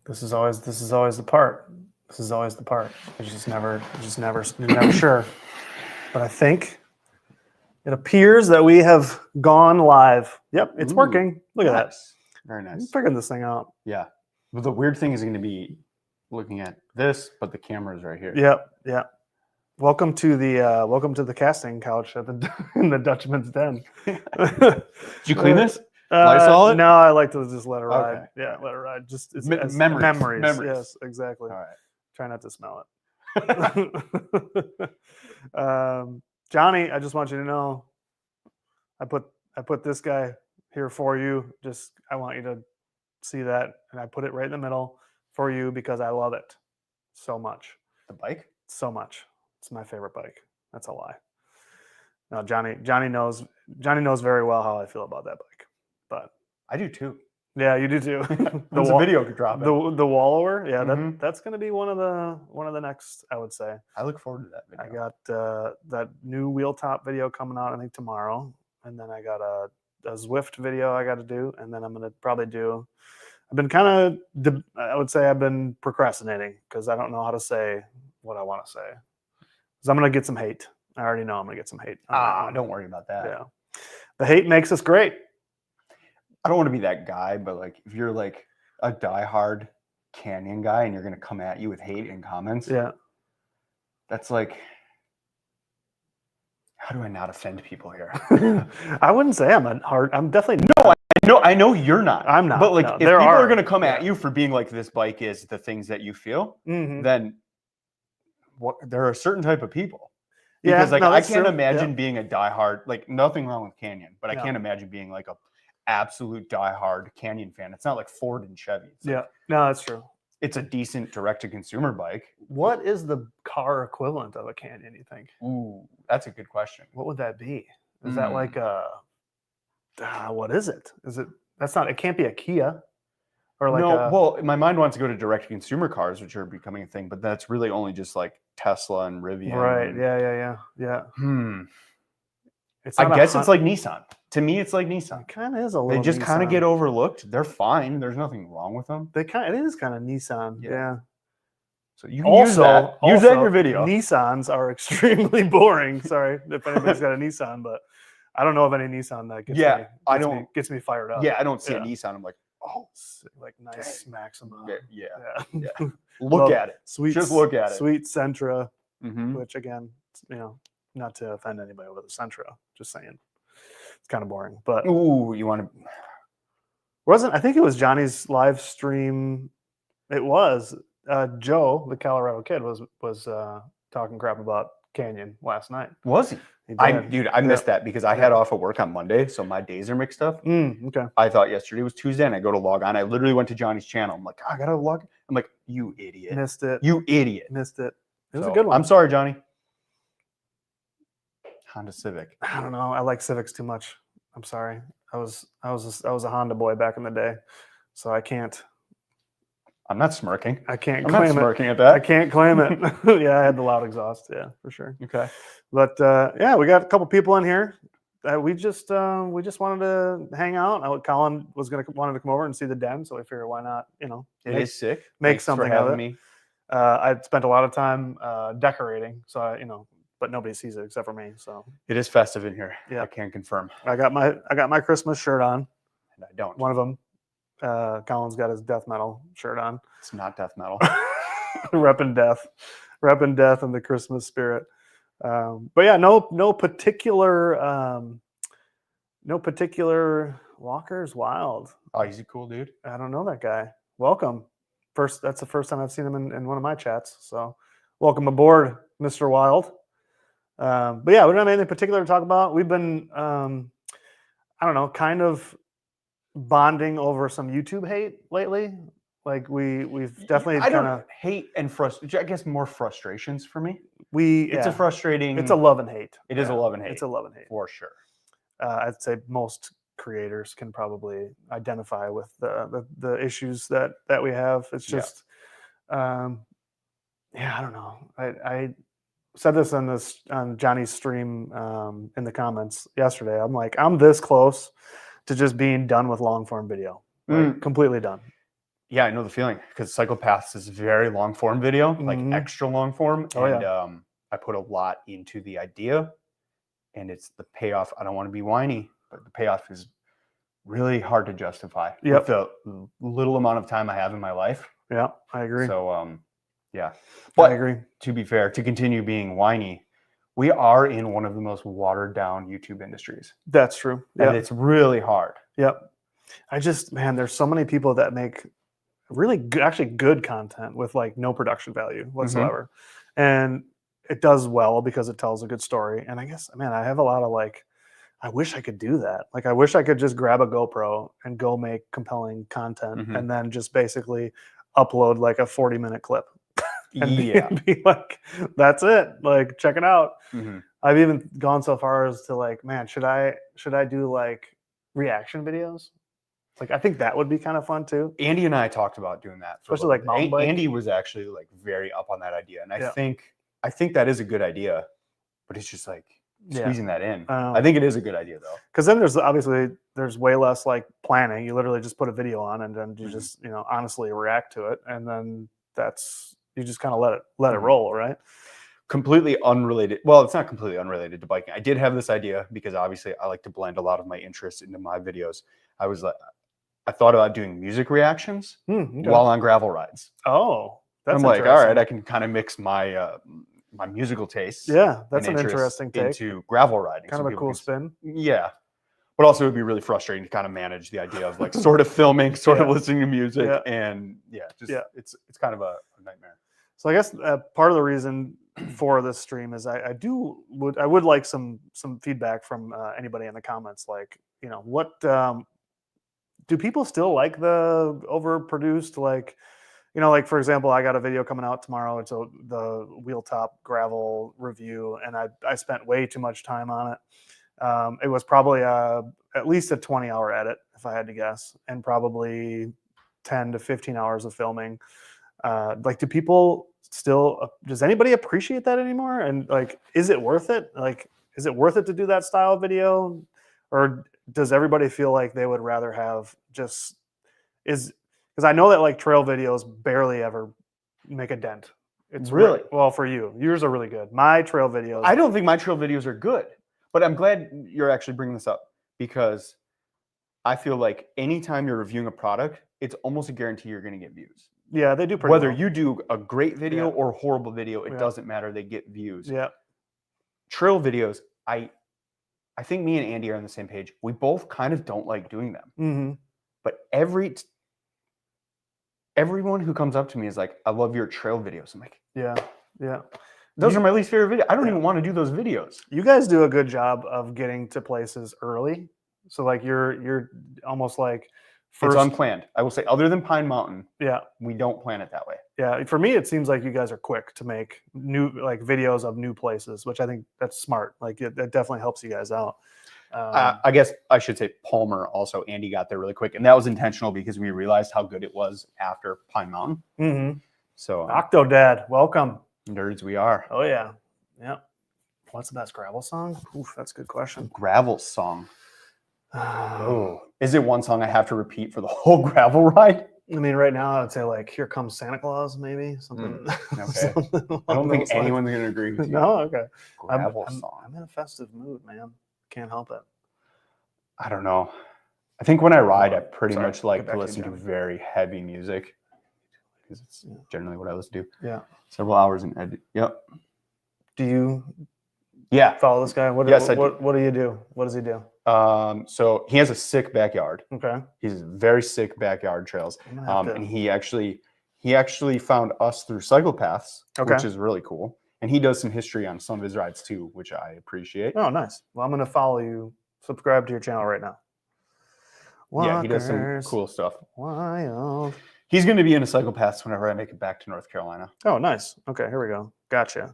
This is always the part. This is always the part. You're never sure. But I think it appears that we have gone live. Yep, it's working. Look at that. Very nice. I'm figuring this thing out. Yeah. But the weird thing is going to be looking at this, but the camera's right here. Yep. Welcome to the casting couch at in the Dutchman's den. Did you clean this? Lysol it? No, I like to just let it ride. Okay. Yeah, let it ride. Just it's memories. Yes, exactly. All right. Try not to smell it. Johnny, I just want you to know, I put this guy here for you. Just I want you to see that, and I put it right in the middle for you because I love it so much. The bike? So much. It's my favorite bike. That's a lie. No, Johnny knows very well how I feel about that bike. But I do too. Yeah, you do too. The video could drop it. The Wallower, yeah, Mhm. that's going to be one of the next, I would say. I look forward to that video. I got that new wheel top video coming out, I think tomorrow, and then I got a Zwift video I got to do, and then I'm going to probably do. I've been I would say I've been procrastinating because I don't know how to say what I want to say. Because I'm going to get some hate. I already know I'm going to get some hate. Don't worry about that. Yeah, the hate makes us great. I don't want to be that guy, but like if you're like a diehard Canyon guy and you're going to come at you with hate in comments, yeah, that's like, how do I not offend people here? I wouldn't say I'm definitely I know you're not. I'm not. But like, no, if people are going to come at you for being like this bike is the things that you feel, then there are a certain type of people. Because I can't imagine being a diehard, like nothing wrong with Canyon, but I can't imagine being like a absolute diehard Canyon fan. It's not like Ford and Chevy. It's like, no, that's true. It's a decent direct-to-consumer bike. What is the car equivalent of a Canyon, you think? Ooh, that's a good question. What would that be? Is that like a what is it? Is it it can't be a Kia or like well, my mind wants to go to direct-to-consumer cars, which are becoming a thing, but that's really only just like Tesla and Rivian. Right. Yeah. I guess it's like Nissan. To me, it's like Nissan. It kind of is a little. They just kind of get overlooked. They're fine. There's nothing wrong with them. It is kind of Nissan. Yeah. So you can use that in your video. Nissans are extremely boring. Sorry if anybody's got a Nissan, but I don't know of any Nissan that gets me fired up. Yeah, I don't see a Nissan. I'm like, oh, like nice Maxima. Yeah. Look at it. Just look at it. Sweet Sentra, which again, not to offend anybody with a Sentra, just saying. It's kind of boring, but you want to? I think it was Johnny's live stream. It was Joe, the Colorado kid, was talking crap about Canyon last night. Was he? I missed that because I had off of work on Monday, so my days are mixed up. Okay. I thought yesterday was Tuesday, and I go to log on. I literally went to Johnny's channel. I'm like, I gotta log. I'm like, you idiot. Missed it. You idiot. Missed it. It was a good one. I'm sorry, Johnny. Honda Civic. I don't know. I like Civics too much. I'm sorry. I was a Honda boy back in the day, so I can't. I'm not smirking. I can't I'm claim not it. smirking at that. I can't claim it. Yeah, I had the loud exhaust. Yeah, for sure. Okay. But we got a couple people in here. We just wanted to hang out. Collin wanted to come over and see the den, so we figured why not? It is sick. Make something of it. I spent a lot of time decorating, so but nobody sees it except for me. So it is festive in here. Yeah, I can confirm. I got my Christmas shirt on, and I don't. One of them. Collin's got his death metal shirt on. It's not death metal. Repping death and the Christmas spirit. But yeah, no particular Walker's wild. Oh, he's a cool dude. I don't know that guy. Welcome. That's the first time I've seen him in one of my chats. So welcome aboard, Mr. Wild. But yeah, we don't have anything particular to talk about. We've been, I don't know, kind of bonding over some YouTube hate lately. Like we've definitely kind of hate and frustration. I guess more frustrations for me. It's a frustrating. It's a love and hate. It is a love and hate. It's a love and hate for sure. I'd say most creators can probably identify with the issues that we have. It's just, I don't know. I said this on Johnny's stream in the comments yesterday. I'm like, I'm this close to just being done with long form video, like completely done. Yeah, I know the feeling because Psychopaths is very long form video, like extra long form. I put a lot into the idea, and it's the payoff. I don't want to be whiny, but the payoff is really hard to justify with the little amount of time I have in my life. Yeah, I agree. So, yeah. But I agree. To be fair, to continue being whiny, we are in one of the most watered down YouTube industries. That's true. And it's really hard. Yep. Man, there's so many people that make really good, actually good content with like no production value whatsoever. And it does well because it tells a good story. And I guess, man, I have a lot of like, I wish I could do that. Like, I wish I could just grab a GoPro and go make compelling content and then just basically upload like a 40-minute clip. And be like, that's it. Like, check it out. I've even gone so far as to like, man, should I do like reaction videos? Like, I think that would be kind of fun too. Andy and I talked about doing that. Especially like mountain bike. Andy was actually like very up on that idea. And I think that is a good idea, but it's just like squeezing that in. I think it is a good idea though. Because then there's way less like planning. You literally just put a video on and then you just, honestly react to it. And then you just kind of let it roll, right? Completely unrelated. Well, it's not completely unrelated to biking. I did have this idea because obviously I like to blend a lot of my interests into my videos. I thought about doing music reactions while on gravel rides. Oh, I'm like, all right, I can kind of mix my my musical tastes. Yeah, that's an interesting take into gravel riding. Kind of a cool spin. Yeah, but also it would be really frustrating to kind of manage the idea of like sort of filming, sort of listening to music, and it's kind of a nightmare. So I guess part of the reason for this stream is I would like some feedback from anybody in the comments. Like, what do people still like the overproduced, like, like for example, I got a video coming out tomorrow. It's the wheel top gravel review, and I spent way too much time on it. It was probably at least a 20-hour edit, if I had to guess, and probably 10 to 15 hours of filming. Like, does anybody appreciate that anymore? And like, is it worth it? Like, is it worth it to do that style of video? Or does everybody feel like they would rather have because I know that like trail videos barely ever make a dent. It's really well for you. Yours are really good. My trail videos. I don't think my trail videos are good, but I'm glad you're actually bringing this up because I feel like anytime you're reviewing a product, it's almost a guarantee you're going to get views. Yeah, they do. Whether you do a great video or a horrible video, it doesn't matter. They get views. Yeah. Trail videos, I think me and Andy are on the same page. We both kind of don't like doing them. But everyone who comes up to me is like, I love your trail videos. I'm like, yeah. Those are my least favorite videos. I don't even want to do those videos. You guys do a good job of getting to places early. So like you're almost like it's unplanned. I will say, other than Pine Mountain, we don't plan it that way. Yeah, for me, it seems like you guys are quick to make new videos of new places, which I think that's smart. Like it definitely helps you guys out. I guess I should say Palmer also. Andy got there really quick, and that was intentional because we realized how good it was after Pine Mountain. So Octodad, welcome, nerds. We are. Oh yeah. What's the best gravel song? Oof, that's a good question. Gravel song. Is it one song I have to repeat for the whole gravel ride? I mean, right now I'd say like "Here Comes Santa Claus," maybe something. Okay. I don't think anyone's gonna agree with you. No, okay. Gravel song. I'm in a festive mood, man. Can't help it. I don't know. I think when I ride, I pretty much like to listen to very heavy music because it's generally what I listen to. Yeah. Several hours in edit. Yep. Do you? Yeah. Follow this guy? What do you do? What does he do? So he has a sick backyard. Okay. He's very sick backyard trails. And he actually found us through Psychopaths, which is really cool. And he does some history on some of his rides too, which I appreciate. Oh, nice. Well, I'm going to follow you. Subscribe to your channel right now. Yeah, he does some cool stuff. Wild. He's going to be in a Psychopaths whenever I make it back to North Carolina. Oh, nice. Okay, here we go. Gotcha.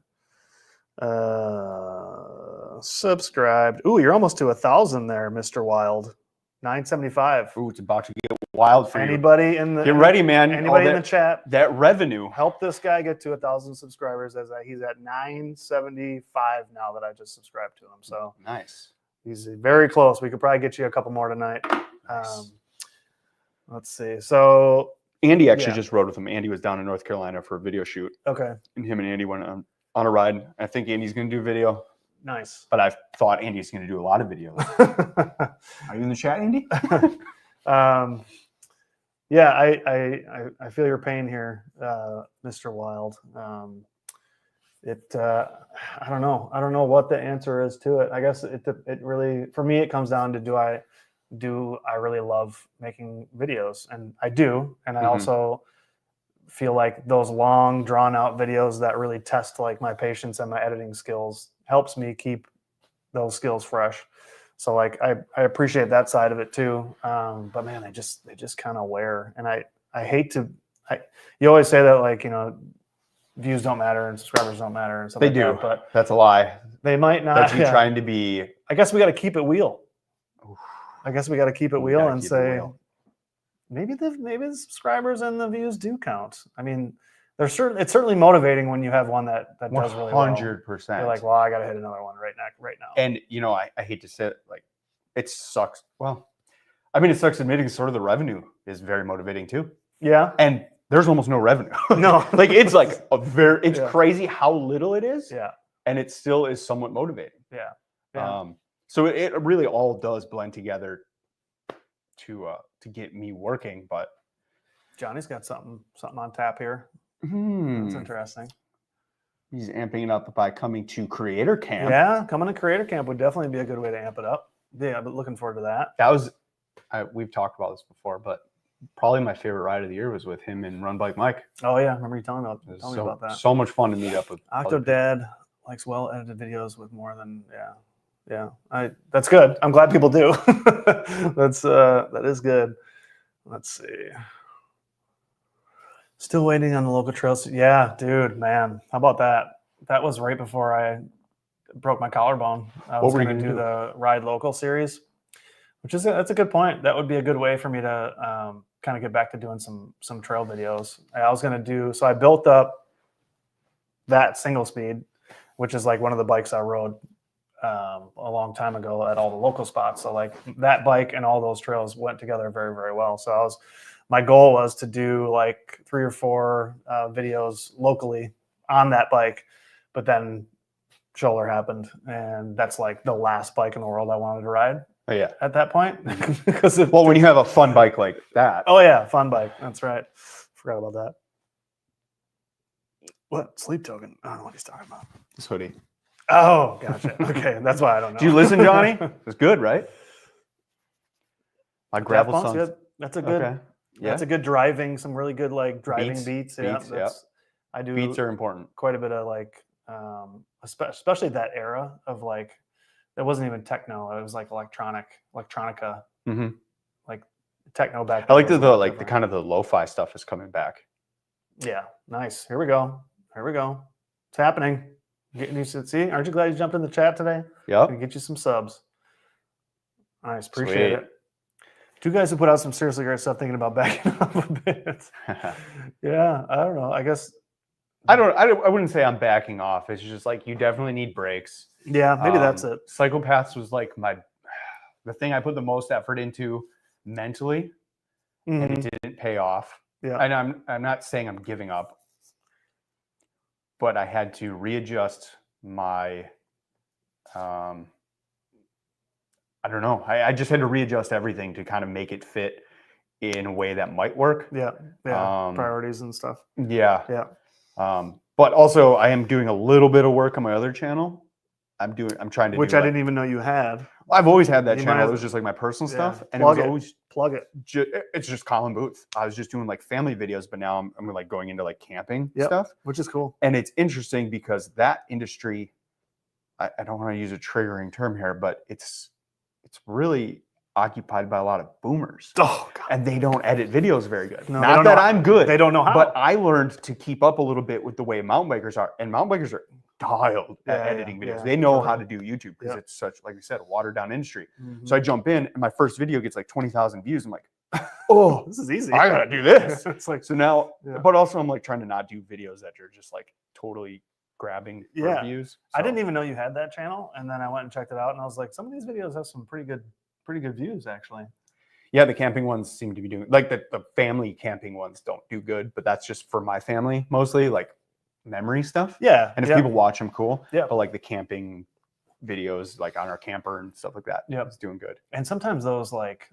Subscribed. Ooh, you're almost to 1,000 there, Mr. Wild. 975. Ooh, it's about to get wild for anybody you. In the get ready, man. Anybody in the chat? That revenue. Help this guy get to 1,000 subscribers. He's at 975 now that I just subscribed to him. So nice. He's very close. We could probably get you a couple more tonight. Nice. Let's see. So Andy actually just rode with him. Andy was down in North Carolina for a video shoot. Okay. And him and Andy went on a ride. I think Andy's going to do video. Nice. But I thought Andy's going to do a lot of videos. Are you in the chat, Andy? Yeah, I feel your pain here, Mr. Wild. I don't know. I don't know what the answer is to it. I guess it really, for me, it comes down to do I really love making videos? And I do. And I also feel like those long, drawn out videos that really test like my patience and my editing skills helps me keep those skills fresh. So like I appreciate that side of it too. But man, they just kind of wear. And I hate to. You always say that, like, you know, views don't matter and subscribers don't matter and stuff like that, but that's a lie. They might not. That's you trying to be. I guess we got to keep it wheel. I guess we got to keep it wheel and say maybe the subscribers and the views do count. I mean, it's certainly motivating when you have one that does really well. 100%. You're like, well, I got to hit another one right now. And you know, I hate to say it, like, it sucks. Well, I mean, it sucks admitting sort of the revenue is very motivating too. Yeah. And there's almost no revenue. No. Like, it's like it's crazy how little it is. Yeah. And it still is somewhat motivating. Yeah. So it really all does blend together to get me working. But Johnny's got something on tap here. That's interesting. He's amping it up by coming to Creator Camp. Yeah, coming to Creator Camp would definitely be a good way to amp it up. Yeah, I've been looking forward to that. That was, we've talked about this before, but probably my favorite ride of the year was with him and Run Bike Mike. Oh yeah, I remember you telling me about that. So much fun to meet up with. Octodad likes well edited videos with more than that's good. I'm glad people do. That is good. Let's see. Still waiting on the local trails. Yeah, dude, man. How about that? That was right before I broke my collarbone. I was going to do the Ride Local series, that's a good point. That would be a good way for me to kind of get back to doing some trail videos. I was going to do, so I built up that single speed, which is like one of the bikes I rode a long time ago at all the local spots. So like that bike and all those trails went together very, very well. So my goal was to do like 3 or 4 videos locally on that bike, but then shoulder happened, and that's like the last bike in the world I wanted to ride. Oh, yeah. At that point, because when you have a fun bike like that. Oh yeah, fun bike. That's right. Forgot about that. What sleep token? I don't know what he's talking about. This hoodie. Oh, gotcha. Okay, that's why I don't know. Do you listen, Johnny? It's good, right? My gravel songs. Good. That's a good. Okay. Yeah, that's a good driving. Some really good like driving beats. Yeah, I do. Beats are important. Quite a bit of like, especially that era of like, it wasn't even techno. It was like electronica, like techno back then. I like the kind of the lo-fi stuff is coming back. Yeah, nice. Here we go. It's happening. Getting you to see. Aren't you glad you jumped in the chat today? Yeah. Gonna get you some subs. Nice, appreciate it. 2 guys who put out some seriously great stuff, thinking about backing up a bit. Yeah, I don't know. I guess I wouldn't say I'm backing off. It's just like you definitely need breaks. Yeah, maybe that's it. Psychopaths was like the thing I put the most effort into mentally, and it didn't pay off. Yeah, and I'm not saying I'm giving up, but I had to readjust my. I don't know. I just had to readjust everything to kind of make it fit in a way that might work. Yeah. Priorities and stuff. Yeah. But also I am doing a little bit of work on my other channel. I'm trying to which I didn't even know you had. I've always had that channel. It was just like my personal stuff, and plug it was always plug it. It's just Collin Booth. I was just doing like family videos, but now I'm like going into like camping stuff, which is cool. And it's interesting because that industry, I don't want to use a triggering term here, but it's really occupied by a lot of boomers. Oh, God. And they don't edit videos very good. No, not that I'm good. They don't know how. But I learned to keep up a little bit with the way mountain bikers are. And mountain bikers are dialed at editing videos. They know how to do YouTube because it's such, like we said, a watered down industry. So I jump in and my first video gets like 20,000 views. I'm like, oh, this is easy. I got to do this. It's like, so now, but also I'm like trying to not do videos that are just like totally grabbing views. So. I didn't even know you had that channel. And then I went and checked it out and I was like, some of these videos have some pretty good views actually. Yeah, the camping ones seem to be doing like the family camping ones don't do good, but that's just for my family mostly, like memory stuff. Yeah. And if people watch them, cool. Yeah. But like the camping videos, like on our camper and stuff like that, it's doing good. And sometimes those like,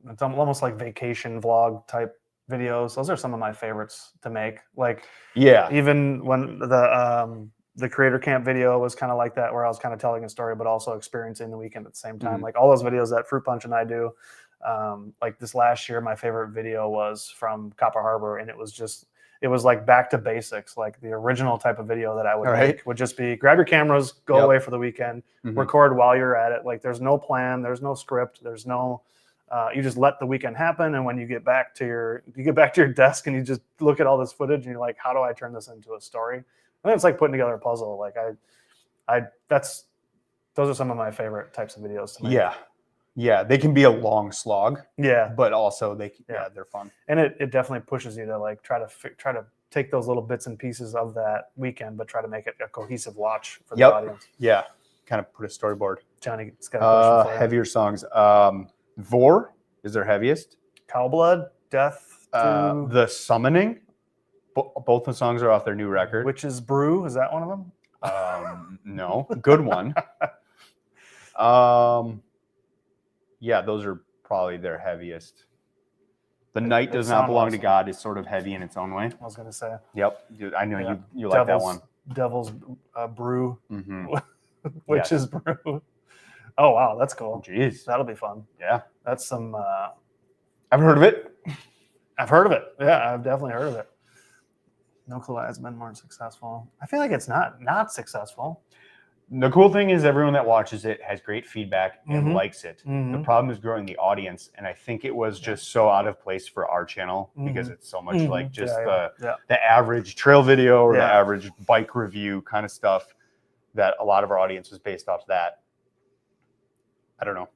it's almost like vacation vlog type videos. Those are some of my favorites to make. Like, even when the creator camp video was kind of like that, where I was kind of telling a story, but also experiencing the weekend at the same time. Like all those videos that Fruit Punch and I do, like this last year, my favorite video was from Copper Harbor, and it was like back to basics. Like the original type of video that I would make would just be grab your cameras, go away for the weekend, record while you're at it. Like there's no plan, there's no script, there's no, you just let the weekend happen. And when you get back to your desk and you just look at all this footage and you're like, how do I turn this into a story? I think it's like putting together a puzzle. Like those are some of my favorite types of videos to make. Yeah, they can be a long slog. Yeah, but also they're fun. And it definitely pushes you to like try to take those little bits and pieces of that weekend, but try to make it a cohesive watch for the audience. Yeah, kind of put a storyboard. Johnny's got a question for you. Heavier songs. Vor is their heaviest. Cowblood, Death. The Summoning. Both the songs are off their new record. Witch's Brew, is that one of them? No, good one. Yeah, those are probably their heaviest. The Night Does Not Belong to God is sort of heavy in its own way. I was going to say. Yep, I know you like that one. Devil's Brew, Witch's Brew. Oh wow, that's cool. Jeez, that'll be fun. Yeah, that's some. I've heard of it. I've heard of it. Yeah, I've definitely heard of it. No Clue has been more successful. I feel like it's not successful. The cool thing is everyone that watches it has great feedback and likes it. The problem is growing the audience, and I think it was just so out of place for our channel because it's so much like just the average trail video or the average bike review kind of stuff that a lot of our audience was based off that. I don't know.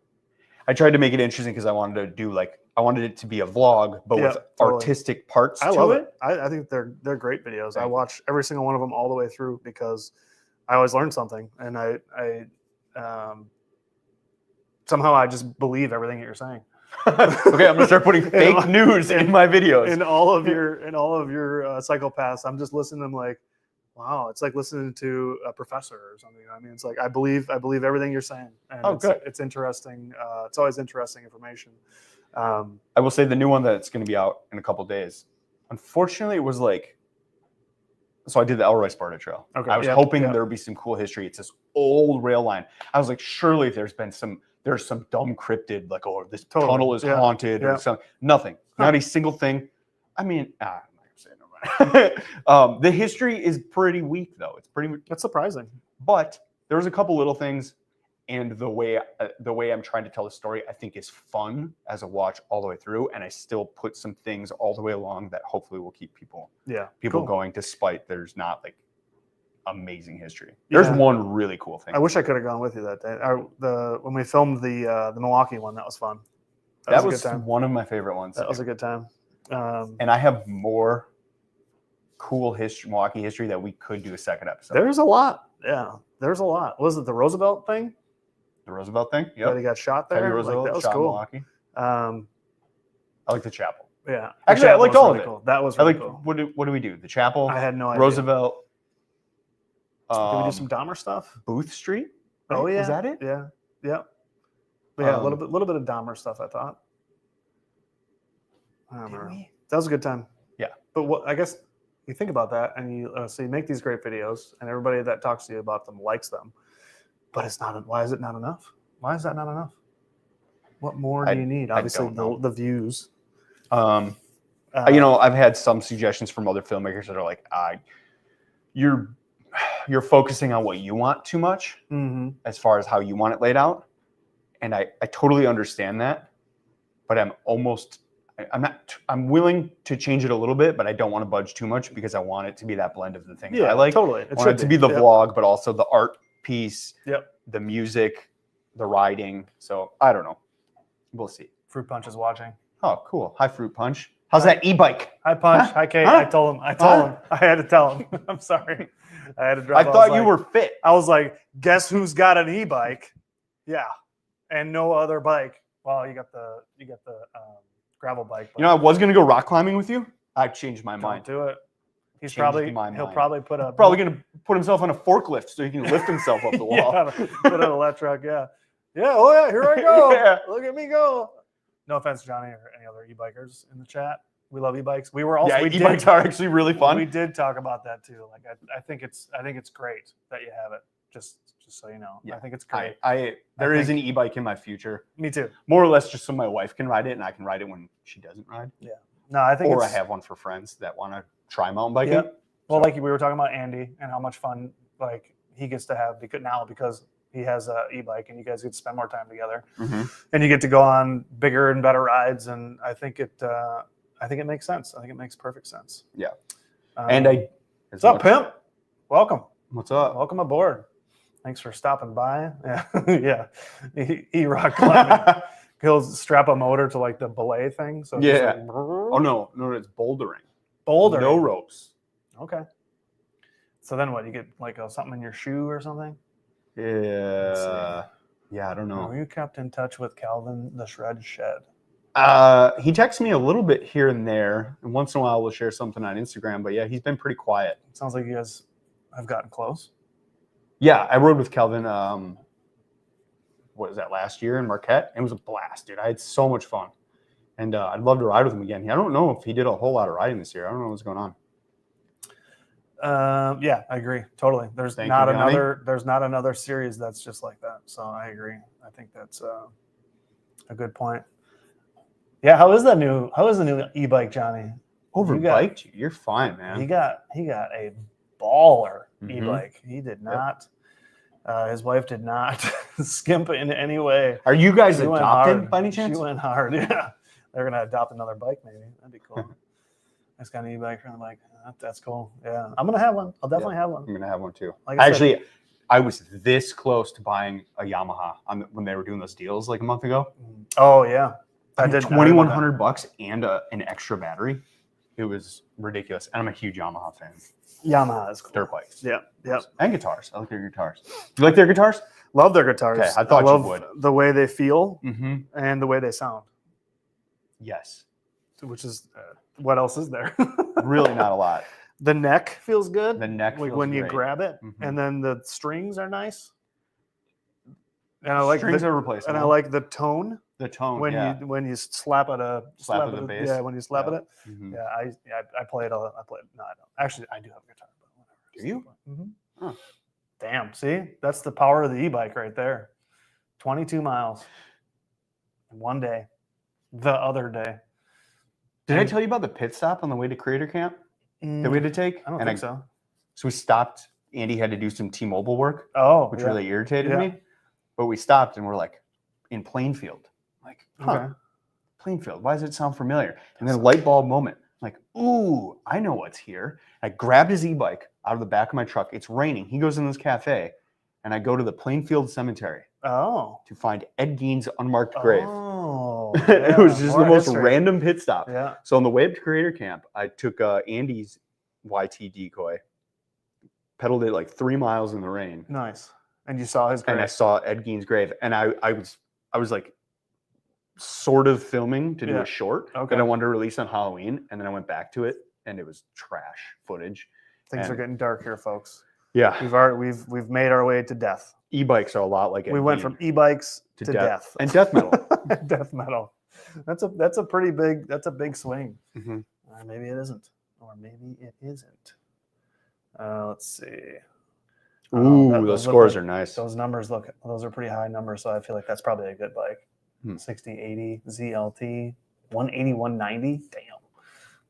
I tried to make it interesting because I wanted it to be a vlog, but with artistic parts to it. I think they're great videos. I watch every single one of them all the way through because I always learn something, and I somehow I just believe everything that you're saying. Okay, I'm gonna start putting fake news in my videos. In all of your cycle paths, I'm just listening to them like, wow, it's like listening to a professor or something. I mean, it's like I believe everything you're saying. And good. It's interesting. It's always interesting information. I will say the new one that's going to be out in a couple of days. Unfortunately, it was like, so I did the Elroy Sparta Trail. Okay, I was hoping there would be some cool history. It's this old rail line. I was like, surely there's some dumb cryptid, like, oh, this tunnel is haunted or something. Nothing. Not a single thing. I mean, I'm not gonna say no. The history is pretty weak, though. That's surprising. But there was a couple little things. And the way I'm trying to tell the story, I think, is fun as a watch all the way through. And I still put some things all the way along that hopefully will keep people going, despite there's not like amazing history. There's one really cool thing. I wish I could have gone with you that day. When we filmed the Milwaukee one, that was fun. That was a good time. One of my favorite ones. That was a good time. And I have more cool Milwaukee history that we could do a second episode. There's a lot. Yeah, there's a lot. Was it the Roosevelt thing? The Roosevelt thing? Yeah, he got shot there. Roosevelt, that was shot cool. Milwaukee. I like the chapel. Yeah, actually, I liked all of it. Cool. That was really cool. What do we do? The chapel. I had no idea. Roosevelt. Did we do some Dahmer stuff? Booth Street. Right? Oh yeah, is that it? Yeah. But yeah, a little bit of Dahmer stuff. I thought. I don't remember. That was a good time. Yeah, but I guess you think about that, and you make these great videos, and everybody that talks to you about them likes them. But it's not. Why is it not enough? Why is that not enough? What more do you need? Obviously, the views. I've had some suggestions from other filmmakers that are like, you're focusing on what you want too much as far as how you want it laid out, and I totally understand that, but I'm willing to change it a little bit, but I don't want to budge too much because I want it to be that blend of the things I like. Totally. I want it to be the vlog, but also the art piece, the music, the riding. So I don't know. We'll see. Fruit Punch is watching. Oh, cool. Hi, Fruit Punch. How's that e-bike? Hi, Punch. Hi, Kate. I told him. I had to tell him. I'm sorry. I had to drop. I thought you were fit. I was like, guess who's got an e-bike? Yeah. And no other bike. Well, you got the gravel bike. I was gonna go rock climbing with you. I changed my mind. Do it. He'll Probably gonna put himself on a forklift so he can lift himself up the wall. Put on a lat truck. Yeah. Oh yeah. Here I go. Look at me go. No offense, Johnny, or any other e-bikers in the chat. We love e-bikes. We were also e-bikes are actually really fun. We did talk about that too. Like I think it's great that you have it. Just so you know. Yeah. I think it's great. There is an e-bike in my future. Me too. More or less just so my wife can ride it and I can ride it when she doesn't ride. Yeah. No, I think I have one for friends that want to try mountain biking. Yeah. Well, like we were talking about Andy and how much fun like he gets to have because he has an e-bike and you guys get to spend more time together and you get to go on bigger and better rides. And I think it makes sense. I think it makes perfect sense. Yeah. What's up, pimp? Welcome. What's up? Welcome aboard. Thanks for stopping by. Yeah. Yeah. E-rock climbing. He'll strap a motor to like the belay thing. So yeah. Oh no, it's bouldering. Bouldering. No ropes. Okay. So then what? You get like something in your shoe or something? Yeah. Yeah, I don't know. Were you kept in touch with Calvin the Shred Shed? He texts me a little bit here and there, and once in a while we'll share something on Instagram. But yeah, he's been pretty quiet. It sounds like you guys have gotten close. Yeah, I rode with Calvin. What was that, last year in Marquette? It was a blast, dude. I had so much fun, and I'd love to ride with him again. I don't know if he did a whole lot of riding this year. I don't know what's going on. Yeah, I agree totally. There's not another series that's just like that. So I agree. I think that's a good point. Yeah, how is the new e-bike, Johnny? Overbiked? You're fine, man. He got a baller e-bike. He did not. His wife did not skimp in any way. Are you guys adopted by any chance? She went hard. Yeah, they're gonna adopt another bike, maybe. That'd be cool. Nice kind of e-bike. I'm like, that's cool. Yeah, I'm gonna have one. I'll definitely have one. I'm gonna have one too. Like I was this close to buying a Yamaha when they were doing those deals like a month ago. Oh yeah, I did $2,100 and an extra battery. It was ridiculous, and I'm a huge Yamaha fan. Yamaha is cool. Dirt bikes. Yeah. And guitars. I like their guitars. You like their guitars? Love their guitars. Okay, I thought you would. The way they feel and the way they sound. Yes. Which is what else is there? Really not a lot. The neck feels good. The neck like feels when you great. grab it, and then the strings are nice. And I like strings are replaceable. And I like the tone. The tone when you slap at the bass. Yeah, when you slap at it. Yeah, I play it all. I play it. No, I don't. Actually, I do have a guitar, but whatever. Do you? Huh. Damn. See, that's the power of the e-bike right there. 22 miles. One day. The other day. Did I tell you about the pit stop on the way to Creator Camp that we had to take? I don't think so. So we stopped. Andy had to do some T-Mobile work, which really irritated me. But we stopped and we're like, in Plainfield. Like, Plainfield. Why does it sound familiar? And then a light bulb moment. Like, ooh, I know what's here. I grabbed his e-bike out of the back of my truck. It's raining. He goes in this cafe, and I go to the Plainfield Cemetery to find Ed Gein's unmarked grave. It was just the most random pit stop. Yeah. So on the way up to Creator Camp, I took Andy's YT decoy, pedaled it like 3 miles in the rain. Nice. And you saw his grave. And I saw Ed Gein's grave, and I was like sort of filming to do a short that I wanted to release on Halloween, and then I went back to it, and it was trash footage. Things are getting dark here, folks. Yeah, we've made our way to death. E-bikes are a lot like we went from e-bikes to death and death metal. Death metal. That's a pretty big. That's a big swing. Or maybe it isn't. Or maybe it isn't. Let's see. Ooh, those scores are nice. Those numbers those are pretty high numbers. So I feel like that's probably a good bike. 60, 80, ZLT, 180, 190. Damn.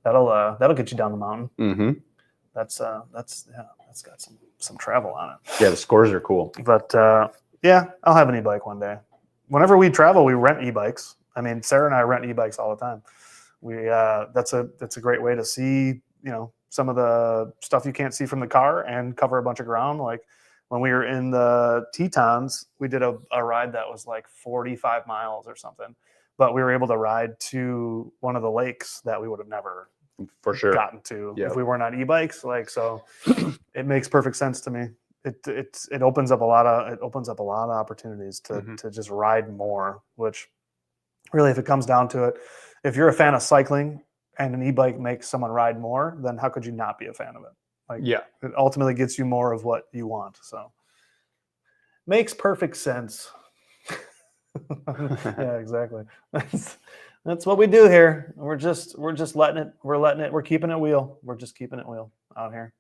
That'll get you down the mountain. That's got some travel on it. Yeah, the scores are cool. But I'll have an e-bike one day. Whenever we travel, we rent e-bikes. I mean, Sarah and I rent e-bikes all the time. That's a great way to see, some of the stuff you can't see from the car and cover a bunch of ground. Like when we were in the Tetons, we did a ride that was like 45 miles or something, but we were able to ride to one of the lakes that we would have never gotten to if we weren't on e-bikes. Like, so it makes perfect sense to me. It opens up a lot of opportunities to just ride more, which really, if it comes down to it, if you're a fan of cycling and an e-bike makes someone ride more, then how could you not be a fan of it? Like, yeah, it ultimately gets you more of what you want. So makes perfect sense. Yeah, exactly. That's what we do here. We're just letting it. We're keeping it wheel. We're just keeping it wheel out here.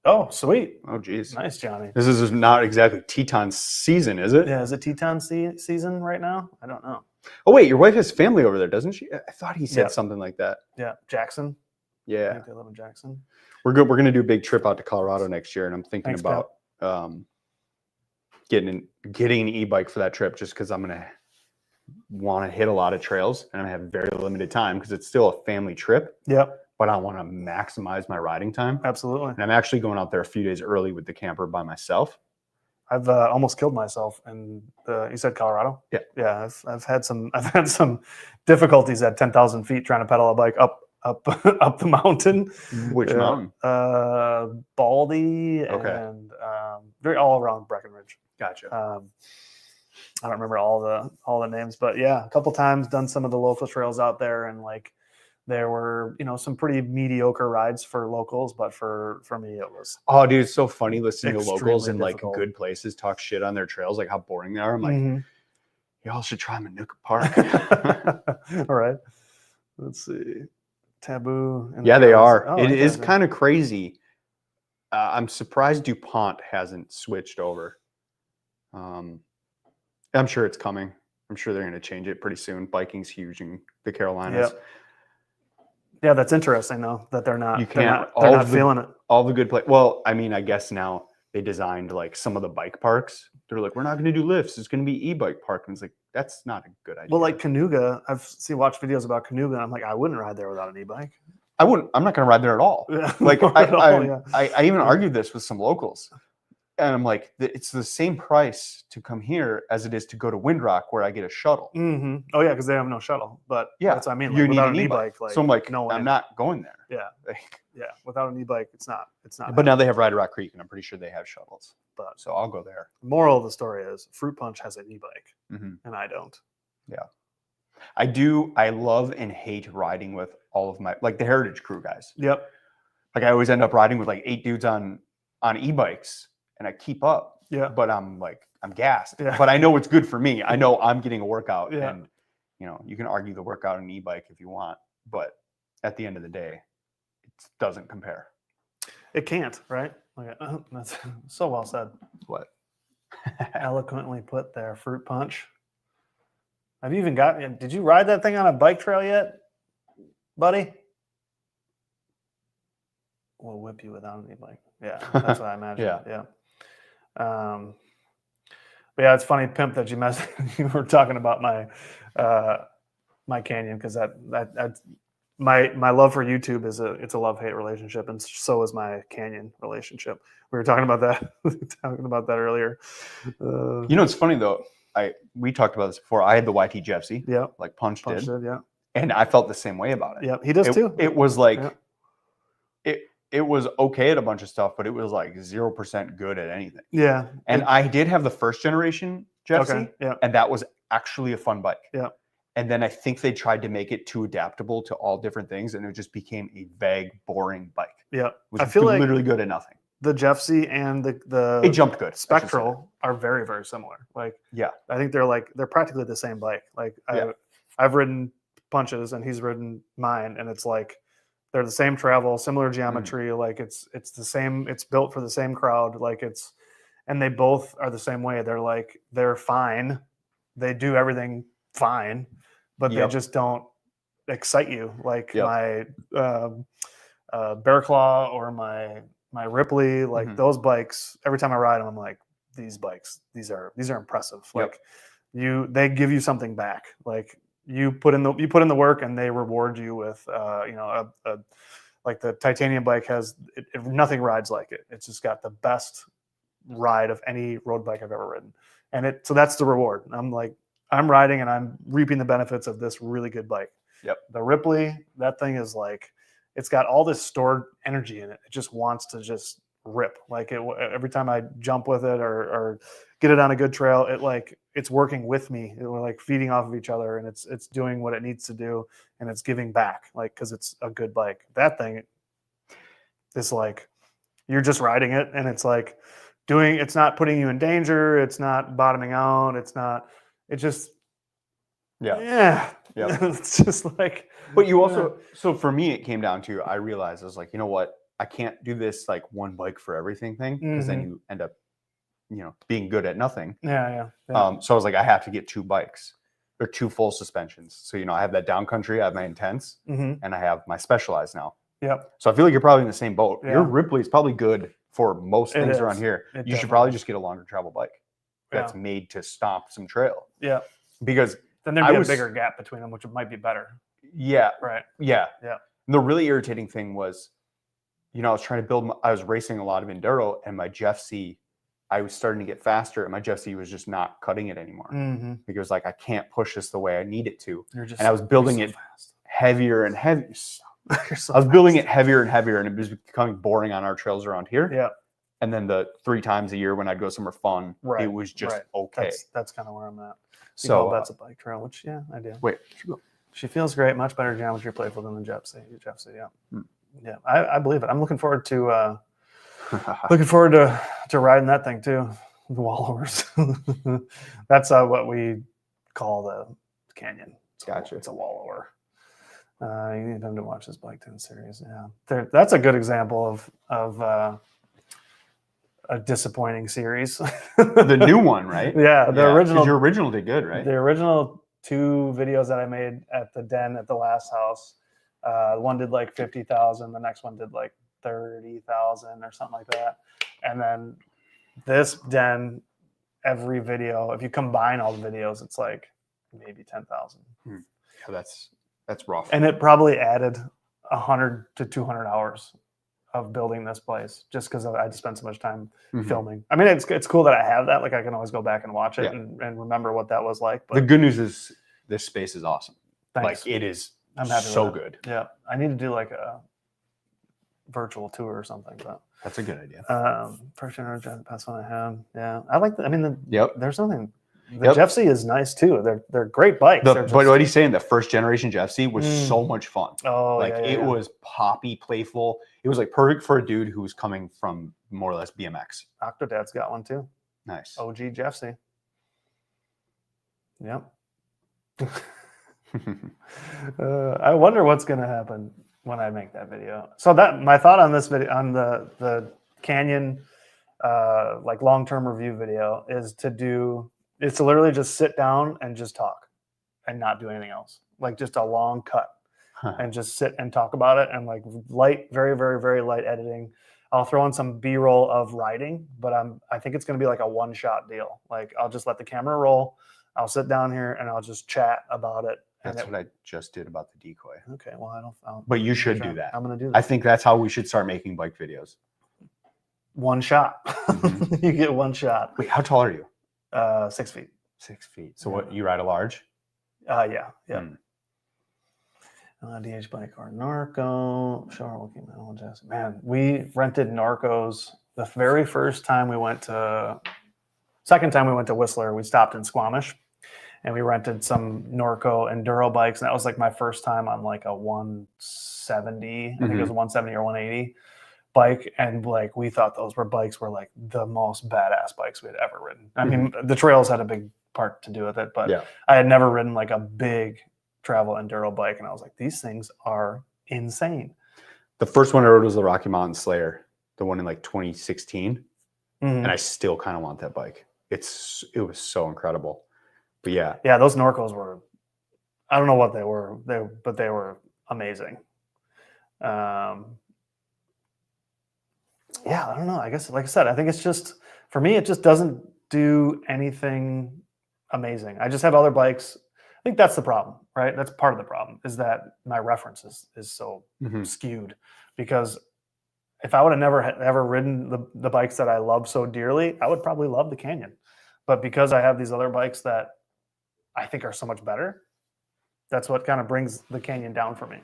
Oh, sweet. Oh, geez. Nice, Johnny. This is not exactly Teton season, is it? Yeah, is it Teton season right now? I don't know. Oh, wait, your wife has family over there, doesn't she? I thought he said something like that. Yeah, Jackson. Yeah. I think they live in Jackson. We're good. We're going to do a big trip out to Colorado next year, and I'm thinking about getting an e-bike for that trip just because I'm going to want to hit a lot of trails, and I have very limited time because it's still a family trip. Yep. But I want to maximize my riding time. Absolutely. And I'm actually going out there a few days early with the camper by myself. I've almost killed myself in you said Colorado? Yeah. Yeah. I've had some difficulties at 10,000 feet trying to pedal a bike up the mountain. Which mountain? Baldy and very all around Breckenridge. Gotcha. I don't remember all the names, but yeah, a couple times done some of the local trails out there, and like there were, some pretty mediocre rides for locals, but for me it was. Oh, dude, it's so funny listening to locals in difficult. like good places talk shit on their trails, like how boring they are. I'm like, y'all should try Manuka Park. All right. Let's see. Taboo. Yeah, they are. Oh, it is kind of crazy. I'm surprised DuPont hasn't switched over. I'm sure it's coming. I'm sure they're going to change it pretty soon. Biking's huge in the Carolinas. Yep. Yeah, that's interesting though that they're not. They're not feeling it. All the good play. Well, I mean, I guess now they designed like some of the bike parks. They're like, we're not going to do lifts. It's going to be e-bike park. And it's like, that's not a good idea. Well, like Canuga, I've watched videos about Canuga, and I'm like, I wouldn't ride there without an e-bike. I wouldn't. I'm not going to ride there at all. Yeah, like I even argued this with some locals. And I'm like, it's the same price to come here as it is to go to Windrock, where I get a shuttle. Mm-hmm. Oh yeah, because they have no shuttle. But yeah, that's what I mean. Like, you need without an e-bike. Like, so I'm like, no, I'm not going there. Yeah, yeah. Without an e-bike, it's not. But now they have Ride Rock Creek, and I'm pretty sure they have shuttles. But so I'll go there. Moral of the story is, Fruit Punch has an e-bike, and I don't. Yeah, I do. I love and hate riding with all of my the Heritage Crew guys. Yep. Like I always end up riding with like 8 dudes on e-bikes, and I keep up. Yeah. But I'm gassed. Yeah. But I know it's good for me. I know I'm getting a workout. Yeah. And you can argue the workout on an e-bike if you want, but at the end of the day, it doesn't compare. It can't, right? Okay. That's so well said. What? Eloquently put there, Fruit Punch. Have you even did you ride that thing on a bike trail yet, buddy? We'll whip you without an e-bike. Yeah, that's what I imagine. Yeah. But yeah, it's funny, Pimp, that you were talking about my Canyon, because that my love for YouTube it's a love-hate relationship, and so is my Canyon relationship. We were talking about that earlier. It's funny though. We talked about this before. I had the YT Jeffsy. Yeah. Like Punch did. Yeah. And I felt the same way about it. Yeah, he does too. It was like it was okay at a bunch of stuff, but it was like 0% good at anything. Yeah. And I did have the first generation Jeffsy, and that was actually a fun bike. Yeah. And then I think they tried to make it too adaptable to all different things, and it just became a vague, boring bike. Yeah. I feel like literally good at nothing. The Jeffsy and the it jumped good Spectral are very, very similar. Like, yeah, I think they're practically the same bike. Like, I've ridden Punches and he's ridden mine, and it's like they're the same travel, similar geometry. Like it's the same. It's built for the same crowd. Like and they both are the same way. They're fine. They do everything fine, but they just don't excite you like my Bear Claw or my Ripley. Like those bikes, every time I ride them, I'm like, these bikes, these are impressive. Like they give you something back. Like you put in the work, and they reward you with like the titanium bike has nothing rides like it. It's just got the best ride of any road bike I've ever ridden, and so that's the reward. I'm riding and I'm reaping the benefits of this really good bike. Yep. The Ripley, that thing is like, it's got all this stored energy in it. It just wants to just rip. Like every time I jump with it or get it on a good trail, it's working with me. We're like feeding off of each other, and it's doing what it needs to do, and it's giving back, like, because it's a good bike. That thing is like, you're just riding it, and it's like it's not putting you in danger. It's not bottoming out. It's just, yeah. It's just like, but you also, so for me, it came down to, I realized I was like, you know what? I can't do this like one bike for everything thing, because then you end up, being good at nothing. Yeah. So I was like, I have to get 2 bikes or 2 full suspensions. So, I have that downcountry, I have my intense, and I have my specialized now. Yep. So I feel like you're probably in the same boat. Yeah. Your Ripley is probably good for most things around here. You should probably just get a longer travel bike that's made to stomp some trail. Yeah. Because then there'd be a bigger gap between them, which might be better. Yeah. Right. Yeah. Yeah. And the really irritating thing was, I was trying to build, I was racing a lot of enduro, and my Jeff C, I was starting to get faster, and my Jeff C was just not cutting it anymore. Because like, I can't push this the way I need it to. And I was building it heavier and heavier. I was building it heavier and heavier, and it was becoming boring on our trails around here. Yeah. And then the 3 times a year when I'd go somewhere fun, it was just okay. That's kind of where I'm at. So that's a bike trail, which I do. Wait, she feels great, much better geometry playful than the Jeff C. Yeah, I believe it. I'm looking forward to riding that thing too. The wallowers. That's what we call the canyon. Gotcha. It's a wallower. You need them to watch this Bike 10 series. Yeah, that's a good example of a disappointing series. The new one, right? Yeah, the original. Your original did good, right? The original 2 videos that I made at the den at the last house, one did like 50,000. The next one did like 30,000 or something like that. And then this den, every video, if you combine all the videos, it's like maybe 10,000. Yeah, that's rough. And it probably added 100 to 200 hours of building this place, just because I had to spend so much time filming. I mean, it's cool that I have that. Like, I can always go back and watch it and remember what that was like. But the good news is this space is awesome. Thanks. Like, it is I'm happy so with good. Yeah. I need to do like a virtual tour or something. But that's a good idea. First generation, that's one I had. Yeah. I like there's something. The Jeff C is nice too. They're great bikes. But what he's saying, the first generation Jeff C was so much fun. Oh, like it was poppy, playful. It was like perfect for a dude who was coming from more or less BMX. Octodad's got one too. Nice. OG Jeff C. Yep. I wonder what's gonna happen when I make that video. So that my thought on this video, on the Canyon like long-term review video, is to literally just sit down and just talk and not do anything else. Like, just a long cut and just sit and talk about it, and like light, very, very, very light editing. I'll throw in some B-roll of riding, but I think it's going to be like a one-shot deal. Like, I'll just let the camera roll. I'll sit down here and I'll just chat about it. That's what I just did about the decoy. Okay, well, I don't. But you should do that. I'm going to do that. I think that's how we should start making bike videos. One shot. You get one shot. Wait, how tall are you? 6 feet. 6 feet. So what, you ride a large? Yeah. DH bike or Narco. Man, we rented Narcos the very first time we went to. Second time we went to Whistler, we stopped in Squamish, and we rented some Norco enduro bikes, and that was like my first time on like a 170. I think it was a 170 or 180 bike, and like we thought those bikes were like the most badass bikes we had ever ridden. I mean, the trails had a big part to do with it, but I had never ridden like a big travel enduro bike, and I was like, these things are insane. The first one I rode was the Rocky Mountain Slayer, the one in like 2016, and I still kind of want that bike. It was so incredible. But yeah, those Norcos were, I don't know what they were, but they were amazing. I don't know. I guess, like I said, I think it's just, for me, it just doesn't do anything amazing. I just have other bikes. I think that's the problem, right? That's part of the problem, is that my reference is so skewed. Because if I would have never ever ridden the bikes that I love so dearly, I would probably love the Canyon. But because I have these other bikes that I think are so much better, that's what kind of brings the Canyon down for me.